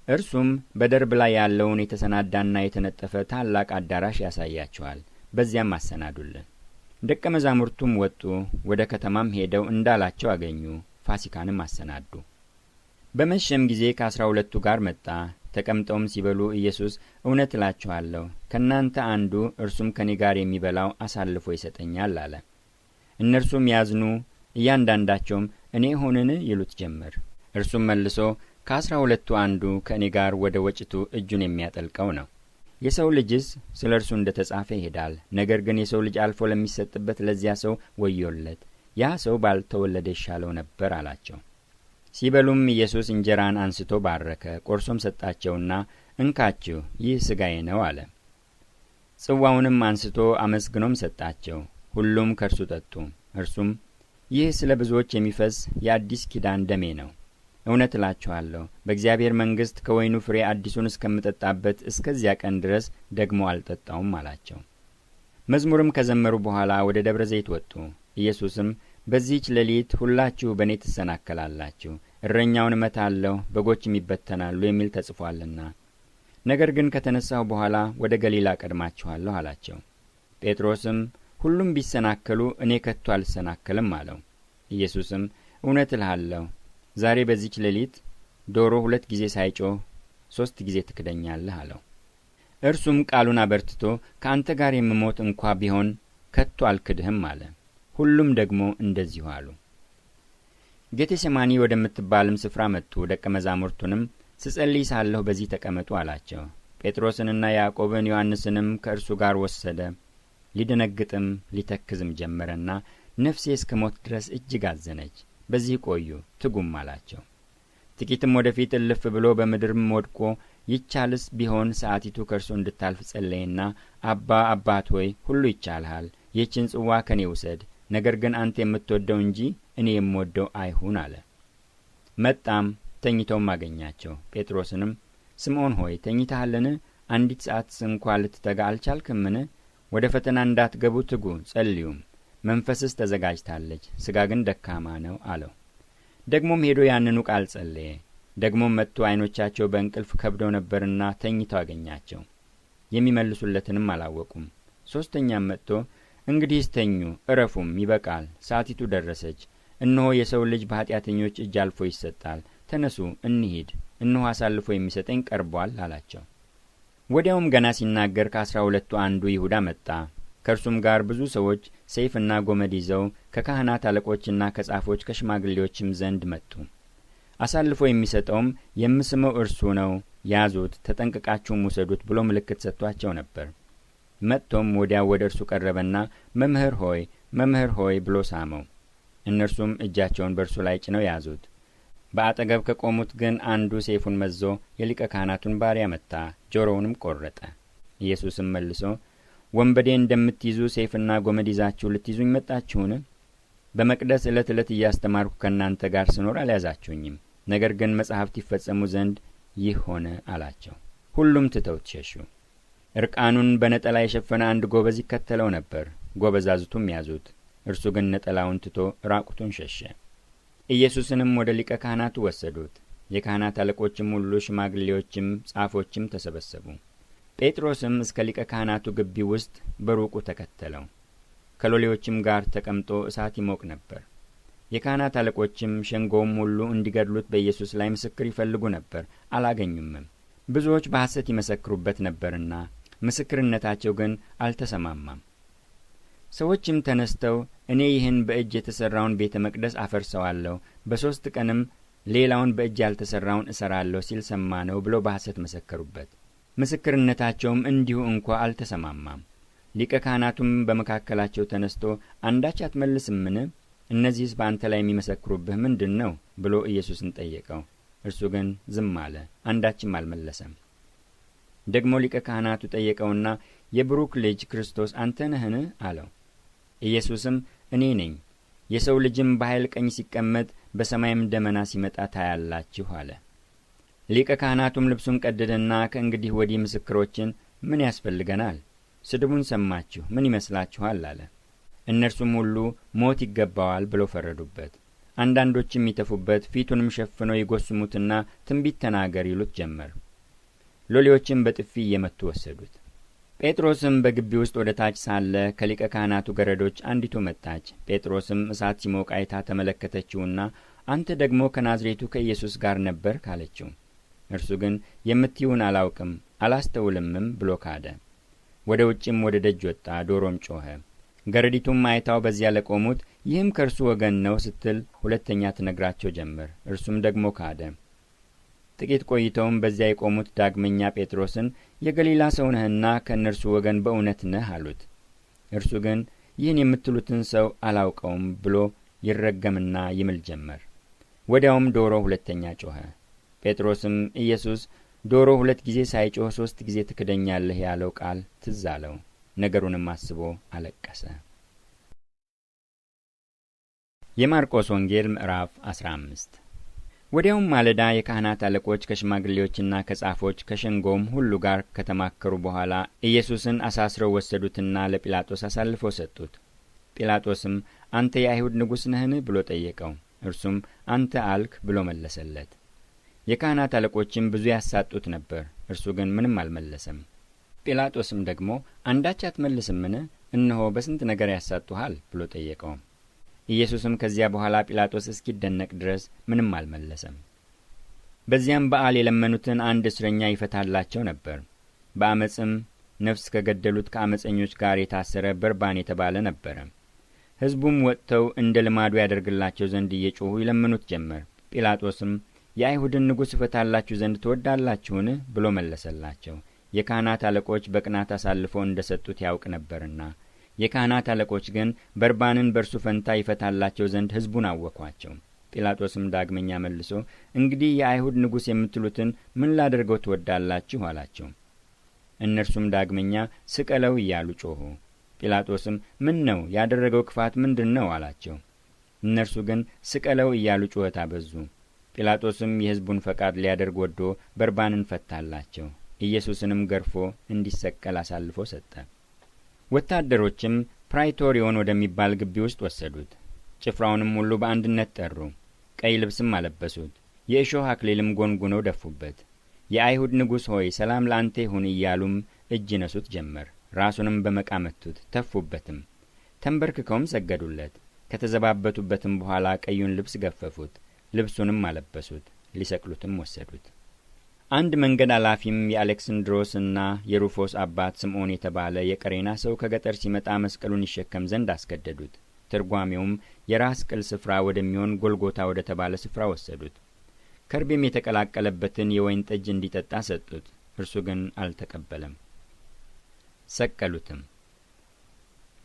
እርሱም በደርብ ላይ ያለውን የተሰናዳና የተነጠፈ ታላቅ አዳራሽ ያሳያችኋል፣ በዚያም አሰናዱልን። ደቀ መዛሙርቱም ወጡ፣ ወደ ከተማም ሄደው እንዳላቸው አገኙ፣ ፋሲካንም አሰናዱ። በመሸም ጊዜ ከ12ቱ ጋር መጣ። ተቀምጠውም ሲበሉ ኢየሱስ እውነት እላችኋለሁ ከእናንተ አንዱ እርሱም ከኔ ጋር የሚበላው አሳልፎ ይሰጠኛል አለ። እነርሱም ያዝኑ፣ እያንዳንዳቸውም እኔ ሆንን ይሉት ጀመር። እርሱም መልሶ ከ12ቱ አንዱ ከእኔ ጋር ወደ ወጭቱ እጁን የሚያጠልቀው ነው። የሰው ልጅስ ስለ እርሱ እንደ ተጻፈ ይሄዳል። ነገር ግን የሰው ልጅ አልፎ ለሚሰጥበት ለዚያ ሰው ወዮለት፣ ያ ሰው ባልተወለደ ይሻለው ነበር አላቸው። ሲበሉም ኢየሱስ እንጀራን አንስቶ ባረከ፣ ቆርሶም ሰጣቸውና እንካችሁ ይህ ሥጋዬ ነው አለ። ጽዋውንም አንስቶ አመስግኖም ሰጣቸው። ሁሉም ከእርሱ ጠጡ። እርሱም ይህ ስለ ብዙዎች የሚፈስ የአዲስ ኪዳን ደሜ ነው። እውነት እላችኋለሁ በእግዚአብሔር መንግሥት ከወይኑ ፍሬ አዲሱን እስከምጠጣበት እስከዚያ ቀን ድረስ ደግሞ አልጠጣውም አላቸው። መዝሙርም ከዘመሩ በኋላ ወደ ደብረ ዘይት ወጡ። ኢየሱስም በዚህች ሌሊት ሁላችሁ በእኔ ትሰናከላላችሁ፣ እረኛውን እመታለሁ፣ በጎችም ይበተናሉ የሚል ተጽፏልና፣ ነገር ግን ከተነሳሁ በኋላ ወደ ገሊላ ቀድማችኋለሁ አላቸው። ጴጥሮስም ሁሉም ቢሰናከሉ እኔ ከቶ አልሰናከልም አለው። ኢየሱስም እውነት እልሃለሁ ዛሬ በዚህች ሌሊት ዶሮ 2 ጊዜ ሳይጮህ 3 ጊዜ ትክደኛለህ አለው። እርሱም ቃሉን አበርትቶ ከአንተ ጋር የምሞት እንኳ ቢሆን ከቶ አልክድህም አለ። ሁሉም ደግሞ እንደዚሁ አሉ። ጌቴሴማኒ ወደምትባልም ስፍራ መጡ። ደቀ መዛሙርቱንም ስጸልይ ሳለሁ በዚህ ተቀመጡ አላቸው። ጴጥሮስንና ያዕቆብን ዮሐንስንም ከእርሱ ጋር ወሰደ። ሊደነግጥም ሊተክዝም ጀመረና ነፍሴ እስከ ሞት ድረስ እጅግ አዘነች፣ በዚህ ቆዩ ትጉም አላቸው። ጥቂትም ወደፊት እልፍ ብሎ በምድርም ወድቆ ይቻልስ ቢሆን ሰዓቲቱ ከእርሱ እንድታልፍ ጸለየና አባት ሆይ ሁሉ ይቻልሃል፣ ይህችን ጽዋ ከኔ ውሰድ፣ ነገር ግን አንተ የምትወደው እንጂ እኔ የምወደው አይሁን አለ። መጣም ተኝተውም አገኛቸው። ጴጥሮስንም ስምዖን ሆይ ተኝተሃልን? አንዲት ሰዓት እንኳ ልትተጋ አልቻልክምን? ወደ ፈተና እንዳትገቡ ትጉ ጸልዩም። መንፈስስ ተዘጋጅታለች፣ ሥጋ ግን ደካማ ነው አለው። ደግሞም ሄዶ ያንኑ ቃል ጸለየ። ደግሞም መጥቶ ዓይኖቻቸው በእንቅልፍ ከብደው ነበርና ተኝተው አገኛቸው። የሚመልሱለትንም አላወቁም። 3ኛም መጥቶ እንግዲህስ ተኙ፣ እረፉም፣ ይበቃል፣ ሰዓቲቱ ደረሰች። እነሆ የሰው ልጅ በኃጢአተኞች እጅ አልፎ ይሰጣል። ተነሱ እንሂድ፣ እነሆ አሳልፎ የሚሰጠኝ ቀርቧል አላቸው። ወዲያውም ገና ሲናገር ከ12ቱ አንዱ ይሁዳ መጣ። ከእርሱም ጋር ብዙ ሰዎች ሰይፍና ጎመድ ይዘው ከካህናት አለቆችና ከጻፎች ከሽማግሌዎችም ዘንድ መጡ። አሳልፎ የሚሰጠውም የምስመው እርሱ ነው፣ ያዙት፣ ተጠንቅቃችሁም ውሰዱት ብሎ ምልክት ሰጥቷቸው ነበር። መጥቶም ወዲያው ወደ እርሱ ቀረበና መምህር ሆይ ብሎ ሳመው። እነርሱም እጃቸውን በእርሱ ላይ ጭነው ያዙት። በአጠገብ ከቆሙት ግን አንዱ ሰይፉን መዞ የሊቀ ካህናቱን ባሪያ መታ፣ ጆሮውንም ቆረጠ። ኢየሱስም መልሶ ወንበዴ እንደምትይዙ ሰይፍና ጎመድ ይዛችሁ ልትይዙኝ መጣችሁን? በመቅደስ ዕለት ዕለት እያስተማርኩ ከእናንተ ጋር ስኖር አልያዛችሁኝም። ነገር ግን መጻሕፍት ይፈጸሙ ዘንድ ይህ ሆነ አላቸው። ሁሉም ትተውት ሸሹ። እርቃኑን በነጠላ የሸፈነ አንድ ጎበዝ ይከተለው ነበር። ጎበዛዝቱም ያዙት። እርሱ ግን ነጠላውን ትቶ ራቁቱን ሸሸ። ኢየሱስንም ወደ ሊቀ ካህናቱ ወሰዱት። የካህናት አለቆችም ሁሉ፣ ሽማግሌዎችም ጻፎችም ተሰበሰቡ። ጴጥሮስም እስከ ሊቀ ካህናቱ ግቢ ውስጥ በሩቁ ተከተለው። ከሎሌዎችም ጋር ተቀምጦ እሳት ይሞቅ ነበር። የካህናት አለቆችም ሸንጎውም ሁሉ እንዲገድሉት በኢየሱስ ላይ ምስክር ይፈልጉ ነበር፣ አላገኙምም። ብዙዎች በሐሰት ይመሰክሩበት ነበርና ምስክርነታቸው ግን አልተሰማማም። ሰዎችም ተነስተው እኔ ይህን በእጅ የተሠራውን ቤተ መቅደስ አፈርሰዋለሁ፣ በ3 ቀንም ሌላውን በእጅ ያልተሠራውን እሠራለሁ ሲል ሰማነው ብለው በሐሰት መሰከሩበት። ምስክርነታቸውም እንዲሁ እንኳ አልተሰማማም። ሊቀ ካህናቱም በመካከላቸው ተነስቶ አንዳች አትመልስምን? እነዚህስ በአንተ ላይ የሚመሰክሩብህ ምንድን ነው ብሎ ኢየሱስን ጠየቀው። እርሱ ግን ዝም አለ፣ አንዳችም አልመለሰም። ደግሞ ሊቀ ካህናቱ ጠየቀውና የብሩክ ልጅ ክርስቶስ አንተ ነህን? አለው። ኢየሱስም እኔ ነኝ፣ የሰው ልጅም በኃይል ቀኝ ሲቀመጥ በሰማይም ደመና ሲመጣ ታያላችሁ አለ። ሊቀ ካህናቱም ልብሱን ቀደደና ከእንግዲህ ወዲህ ምስክሮችን ምን ያስፈልገናል? ስድቡን ሰማችሁ፣ ምን ይመስላችኋል? አለ። እነርሱም ሁሉ ሞት ይገባዋል ብለው ፈረዱበት። አንዳንዶችም ይተፉበት፣ ፊቱንም ሸፍነው ይጎስሙትና ትንቢት ተናገር ይሉት ጀመር። ሎሌዎችም በጥፊ እየመቱ ወሰዱት። ጴጥሮስም በግቢ ውስጥ ወደ ታች ሳለ ከሊቀ ካህናቱ ገረዶች አንዲቱ መጣች። ጴጥሮስም እሳት ሲሞቅ አይታ ተመለከተችውና አንተ ደግሞ ከናዝሬቱ ከኢየሱስ ጋር ነበርክ አለችው። እርሱ ግን የምትይውን አላውቅም አላስተውልምም ብሎ ካደ። ወደ ውጭም ወደ ደጅ ወጣ፣ ዶሮም ጮኸ። ገረዲቱም አይታው በዚያ ለቆሙት ይህም ከእርሱ ወገን ነው ስትል ሁለተኛ ትነግራቸው ጀመር። እርሱም ደግሞ ካደ። ጥቂት ቆይተውም በዚያ የቆሙት ዳግመኛ ጴጥሮስን የገሊላ ሰው ነህና ከእነርሱ ወገን በእውነት ነህ አሉት። እርሱ ግን ይህን የምትሉትን ሰው አላውቀውም ብሎ ይረገምና ይምል ጀመር። ወዲያውም ዶሮ ሁለተኛ ጮኸ። ጴጥሮስም ኢየሱስ ዶሮ 2 ጊዜ ሳይጮህ 3 ጊዜ ትክደኛለህ ያለው ቃል ትዝ አለው። ነገሩንም አስቦ አለቀሰ። የማርቆስ ወንጌል ምዕራፍ 15። ወዲያውም ማለዳ የካህናት አለቆች ከሽማግሌዎችና ከጻፎች ከሸንጎም ሁሉ ጋር ከተማከሩ በኋላ ኢየሱስን አሳስረው ወሰዱትና ለጲላጦስ አሳልፈው ሰጡት። ጲላጦስም አንተ የአይሁድ ንጉሥ ነህን ብሎ ጠየቀው። እርሱም አንተ አልክ ብሎ መለሰለት። የካህናት አለቆችም ብዙ ያሳጡት ነበር፣ እርሱ ግን ምንም አልመለሰም። ጲላጦስም ደግሞ አንዳች አትመልስምን? እነሆ በስንት ነገር ያሳጡሃል ብሎ ጠየቀው። ኢየሱስም ከዚያ በኋላ ጲላጦስ እስኪደነቅ ድረስ ምንም አልመለሰም። በዚያም በዓል የለመኑትን አንድ እስረኛ ይፈታላቸው ነበር። በአመፅም ነፍስ ከገደሉት ከአመፀኞች ጋር የታሰረ በርባን የተባለ ነበረ። ሕዝቡም ወጥተው እንደ ልማዱ ያደርግላቸው ዘንድ እየጮኹ ይለምኑት ጀመር። ጲላጦስም የአይሁድን ንጉሥ እፈታላችሁ ዘንድ ትወዳላችሁን ብሎ መለሰላቸው። የካህናት አለቆች በቅናት አሳልፈው እንደ ሰጡት ያውቅ ነበርና። የካህናት አለቆች ግን በርባንን በእርሱ ፈንታ ይፈታላቸው ዘንድ ሕዝቡን አወኳቸው። ጲላጦስም ዳግመኛ መልሶ እንግዲህ የአይሁድ ንጉሥ የምትሉትን ምን ላደርገው ትወዳላችሁ አላቸው። እነርሱም ዳግመኛ ስቀለው እያሉ ጮኹ። ጲላጦስም ምን ነው ያደረገው ክፋት ምንድን ነው አላቸው። እነርሱ ግን ስቀለው እያሉ ጩኸት አበዙ። ጲላጦስም የሕዝቡን ፈቃድ ሊያደርግ ወዶ በርባንን ፈታላቸው። ኢየሱስንም ገርፎ እንዲሰቀል አሳልፎ ሰጠ። ወታደሮችም ፕራይቶሪዮን ወደሚባል ግቢ ውስጥ ወሰዱት። ጭፍራውንም ሁሉ በአንድነት ጠሩ። ቀይ ልብስም አለበሱት። የእሾህ አክሊልም ጎንጉነው ደፉበት። የአይሁድ ንጉሥ ሆይ ሰላም ለአንተ ይሁን እያሉም እጅ ነሱት ጀመር። ራሱንም በመቃ መቱት፣ ተፉበትም። ተንበርክከውም ሰገዱለት። ከተዘባበቱበትም በኋላ ቀዩን ልብስ ገፈፉት፣ ልብሱንም አለበሱት፣ ሊሰቅሉትም ወሰዱት። አንድ መንገድ አላፊም የአሌክስንድሮስና የሩፎስ አባት ስምዖን የተባለ የቀሬና ሰው ከገጠር ሲመጣ መስቀሉን ይሸከም ዘንድ አስገደዱት። ትርጓሜውም የራስ ቅል ስፍራ ወደሚሆን ጎልጎታ ወደ ተባለ ስፍራ ወሰዱት። ከርቤም የተቀላቀለበትን የወይን ጠጅ እንዲጠጣ ሰጡት። እርሱ ግን አልተቀበለም። ሰቀሉትም።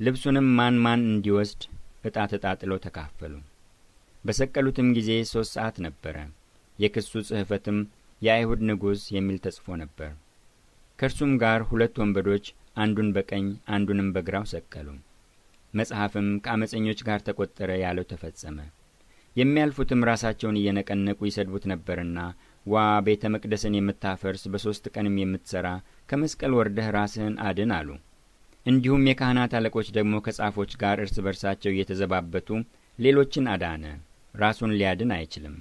ልብሱንም ማን እንዲወስድ ዕጣ ተጣጥለው ተካፈሉ። በሰቀሉትም ጊዜ 3 ሰዓት ነበረ። የክሱ ጽሕፈትም የአይሁድ ንጉሥ የሚል ተጽፎ ነበር። ከእርሱም ጋር 2 ወንበዶች አንዱን በቀኝ አንዱንም በግራው ሰቀሉ። መጽሐፍም ከአመፀኞች ጋር ተቆጠረ ያለው ተፈጸመ። የሚያልፉትም ራሳቸውን እየነቀነቁ ይሰድቡት ነበርና ዋ ቤተ መቅደስን የምታፈርስ በ3 ቀንም የምትሠራ ከመስቀል ወርደህ ራስህን አድን አሉ። እንዲሁም የካህናት አለቆች ደግሞ ከጻፎች ጋር እርስ በርሳቸው እየተዘባበቱ ሌሎችን አዳነ፣ ራሱን ሊያድን አይችልም።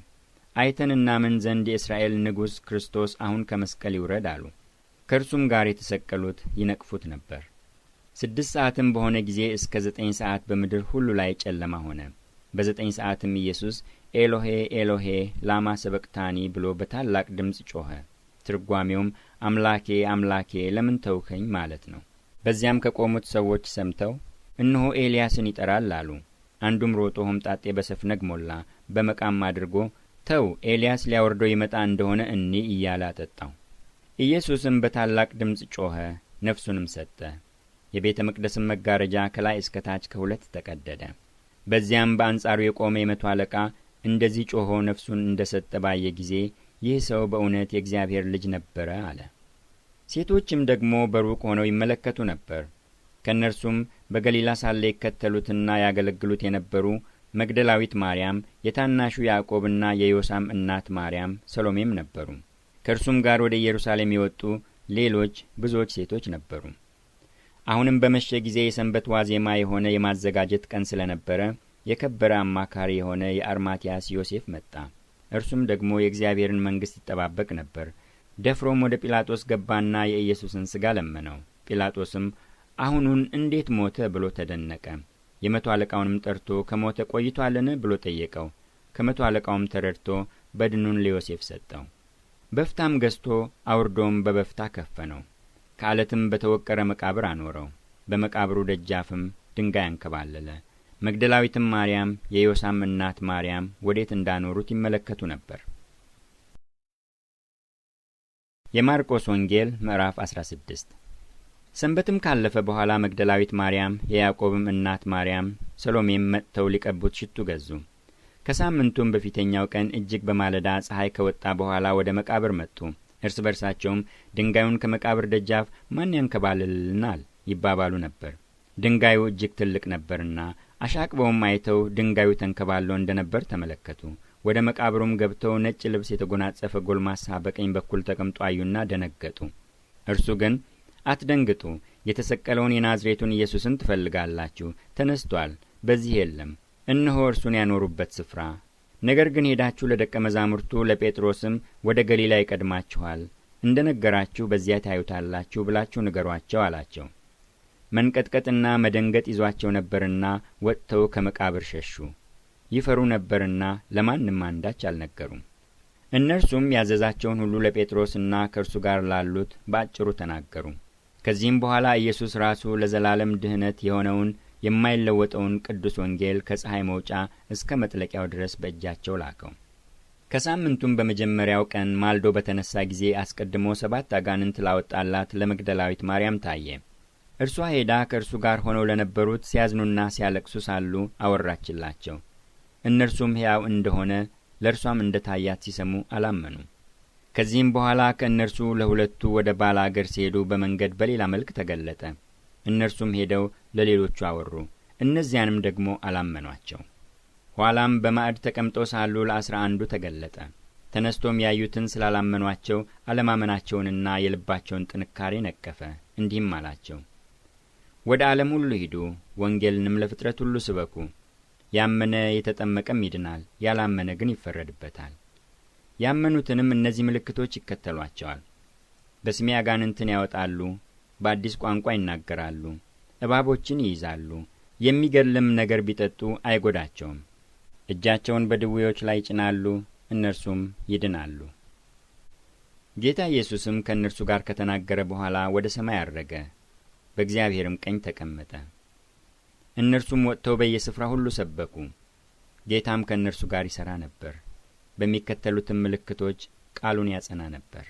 አይተን እናምን ዘንድ የእስራኤል ንጉሥ ክርስቶስ አሁን ከመስቀል ይውረድ አሉ። ከእርሱም ጋር የተሰቀሉት ይነቅፉት ነበር። 6 ሰዓትም በሆነ ጊዜ እስከ 9 ሰዓት በምድር ሁሉ ላይ ጨለማ ሆነ። በ9 ሰዓትም ኢየሱስ ኤሎሄ ኤሎሄ ላማ ሰበቅታኒ ብሎ በታላቅ ድምፅ ጮኸ። ትርጓሜውም አምላኬ አምላኬ ለምን ተውከኝ ማለት ነው። በዚያም ከቆሙት ሰዎች ሰምተው እነሆ ኤልያስን ይጠራል አሉ። አንዱም ሮጦ ሆምጣጤ በሰፍነግ ሞላ፣ በመቃም አድርጎ ተው ኤልያስ ሊያወርደው ይመጣ እንደሆነ እኒ እያለ አጠጣው። ኢየሱስም በታላቅ ድምፅ ጮኸ፣ ነፍሱንም ሰጠ። የቤተ መቅደስም መጋረጃ ከላይ እስከ ታች ከ2 ተቀደደ። በዚያም በአንጻሩ የቆመ የመቶ አለቃ እንደዚህ ጮኾ ነፍሱን እንደ ሰጠ ባየ ጊዜ ይህ ሰው በእውነት የእግዚአብሔር ልጅ ነበረ አለ። ሴቶችም ደግሞ በሩቅ ሆነው ይመለከቱ ነበር። ከእነርሱም በገሊላ ሳለ ይከተሉትና ያገለግሉት የነበሩ መግደላዊት ማርያም፣ የታናሹ ያዕቆብና የዮሳም እናት ማርያም፣ ሰሎሜም ነበሩ። ከእርሱም ጋር ወደ ኢየሩሳሌም የወጡ ሌሎች ብዙዎች ሴቶች ነበሩ። አሁንም በመሸ ጊዜ የሰንበት ዋዜማ የሆነ የማዘጋጀት ቀን ስለነበረ የከበረ አማካሪ የሆነ የአርማትያስ ዮሴፍ መጣ። እርሱም ደግሞ የእግዚአብሔርን መንግሥት ይጠባበቅ ነበር። ደፍሮም ወደ ጲላጦስ ገባና የኢየሱስን ሥጋ ለመነው። ጲላጦስም አሁኑን እንዴት ሞተ ብሎ ተደነቀ። የመቶ አለቃውንም ጠርቶ ከሞተ ቆይቷልን ብሎ ጠየቀው። ከመቶ አለቃውም ተረድቶ በድኑን ለዮሴፍ ሰጠው። በፍታም ገዝቶ አውርዶም በበፍታ ከፈነው። ከዓለትም በተወቀረ መቃብር አኖረው። በመቃብሩ ደጃፍም ድንጋይ አንከባለለ። መግደላዊትም ማርያም፣ የዮሳም እናት ማርያም ወዴት እንዳኖሩት ይመለከቱ ነበር። የማርቆስ ወንጌል ምዕራፍ 16። ሰንበትም ካለፈ በኋላ መግደላዊት ማርያም፣ የያዕቆብም እናት ማርያም፣ ሰሎሜም መጥተው ሊቀቡት ሽቱ ገዙ። ከሳምንቱም በፊተኛው ቀን እጅግ በማለዳ ፀሐይ ከወጣ በኋላ ወደ መቃብር መጡ። እርስ በርሳቸውም ድንጋዩን ከመቃብር ደጃፍ ማን ያንከባልልናል ይባባሉ ነበር። ድንጋዩ እጅግ ትልቅ ነበርና አሻቅበውም አይተው ድንጋዩ ተንከባሎ እንደነበር ተመለከቱ። ወደ መቃብሩም ገብተው ነጭ ልብስ የተጎናጸፈ ጎልማሳ በቀኝ በኩል ተቀምጦ አዩና ደነገጡ። እርሱ ግን አትደንግጡ፣ የተሰቀለውን የናዝሬቱን ኢየሱስን ትፈልጋላችሁ። ተነስቶአል፣ በዚህ የለም። እነሆ እርሱን ያኖሩበት ስፍራ። ነገር ግን ሄዳችሁ ለደቀ መዛሙርቱ ለጴጥሮስም ወደ ገሊላ ይቀድማችኋል፣ እንደ ነገራችሁ በዚያ ታዩታላችሁ ብላችሁ ንገሯቸው አላቸው። መንቀጥቀጥና መደንገጥ ይዟቸው ነበርና ወጥተው ከመቃብር ሸሹ። ይፈሩ ነበርና ለማንም አንዳች አልነገሩም። እነርሱም ያዘዛቸውን ሁሉ ለጴጥሮስና ከእርሱ ጋር ላሉት በአጭሩ ተናገሩ። ከዚህም በኋላ ኢየሱስ ራሱ ለዘላለም ድህነት የሆነውን የማይለወጠውን ቅዱስ ወንጌል ከፀሐይ መውጫ እስከ መጥለቂያው ድረስ በእጃቸው ላከው። ከሳምንቱም በመጀመሪያው ቀን ማልዶ በተነሳ ጊዜ አስቀድሞ 7 አጋንንት ላወጣላት ለመግደላዊት ማርያም ታየ። እርሷ ሄዳ ከእርሱ ጋር ሆነው ለነበሩት ሲያዝኑና ሲያለቅሱ ሳሉ አወራችላቸው። እነርሱም ሕያው እንደሆነ ለእርሷም እንደ ታያት ሲሰሙ አላመኑ። ከዚህም በኋላ ከእነርሱ ለሁለቱ ወደ ባላ አገር ሲሄዱ በመንገድ በሌላ መልክ ተገለጠ። እነርሱም ሄደው ለሌሎቹ አወሩ፣ እነዚያንም ደግሞ አላመኗቸው። ኋላም በማዕድ ተቀምጠው ሳሉ ለ11 ተገለጠ። ተነስቶም ያዩትን ስላላመኗቸው አለማመናቸውንና የልባቸውን ጥንካሬ ነቀፈ። እንዲህም አላቸው፣ ወደ ዓለም ሁሉ ሂዱ፣ ወንጌልንም ለፍጥረት ሁሉ ስበኩ። ያመነ የተጠመቀም ይድናል፣ ያላመነ ግን ይፈረድበታል። ያመኑትንም እነዚህ ምልክቶች ይከተሏቸዋል። በስሜ አጋንንትን ያወጣሉ፣ በአዲስ ቋንቋ ይናገራሉ፣ እባቦችን ይይዛሉ፣ የሚገድልም ነገር ቢጠጡ አይጐዳቸውም። እጃቸውን በድውዮች ላይ ይጭናሉ፣ እነርሱም ይድናሉ። ጌታ ኢየሱስም ከእነርሱ ጋር ከተናገረ በኋላ ወደ ሰማይ አረገ፣ በእግዚአብሔርም ቀኝ ተቀመጠ። እነርሱም ወጥተው በየስፍራ ሁሉ ሰበኩ። ጌታም ከእነርሱ ጋር ይሠራ ነበር፣ በሚከተሉትም ምልክቶች ቃሉን ያጸና ነበር።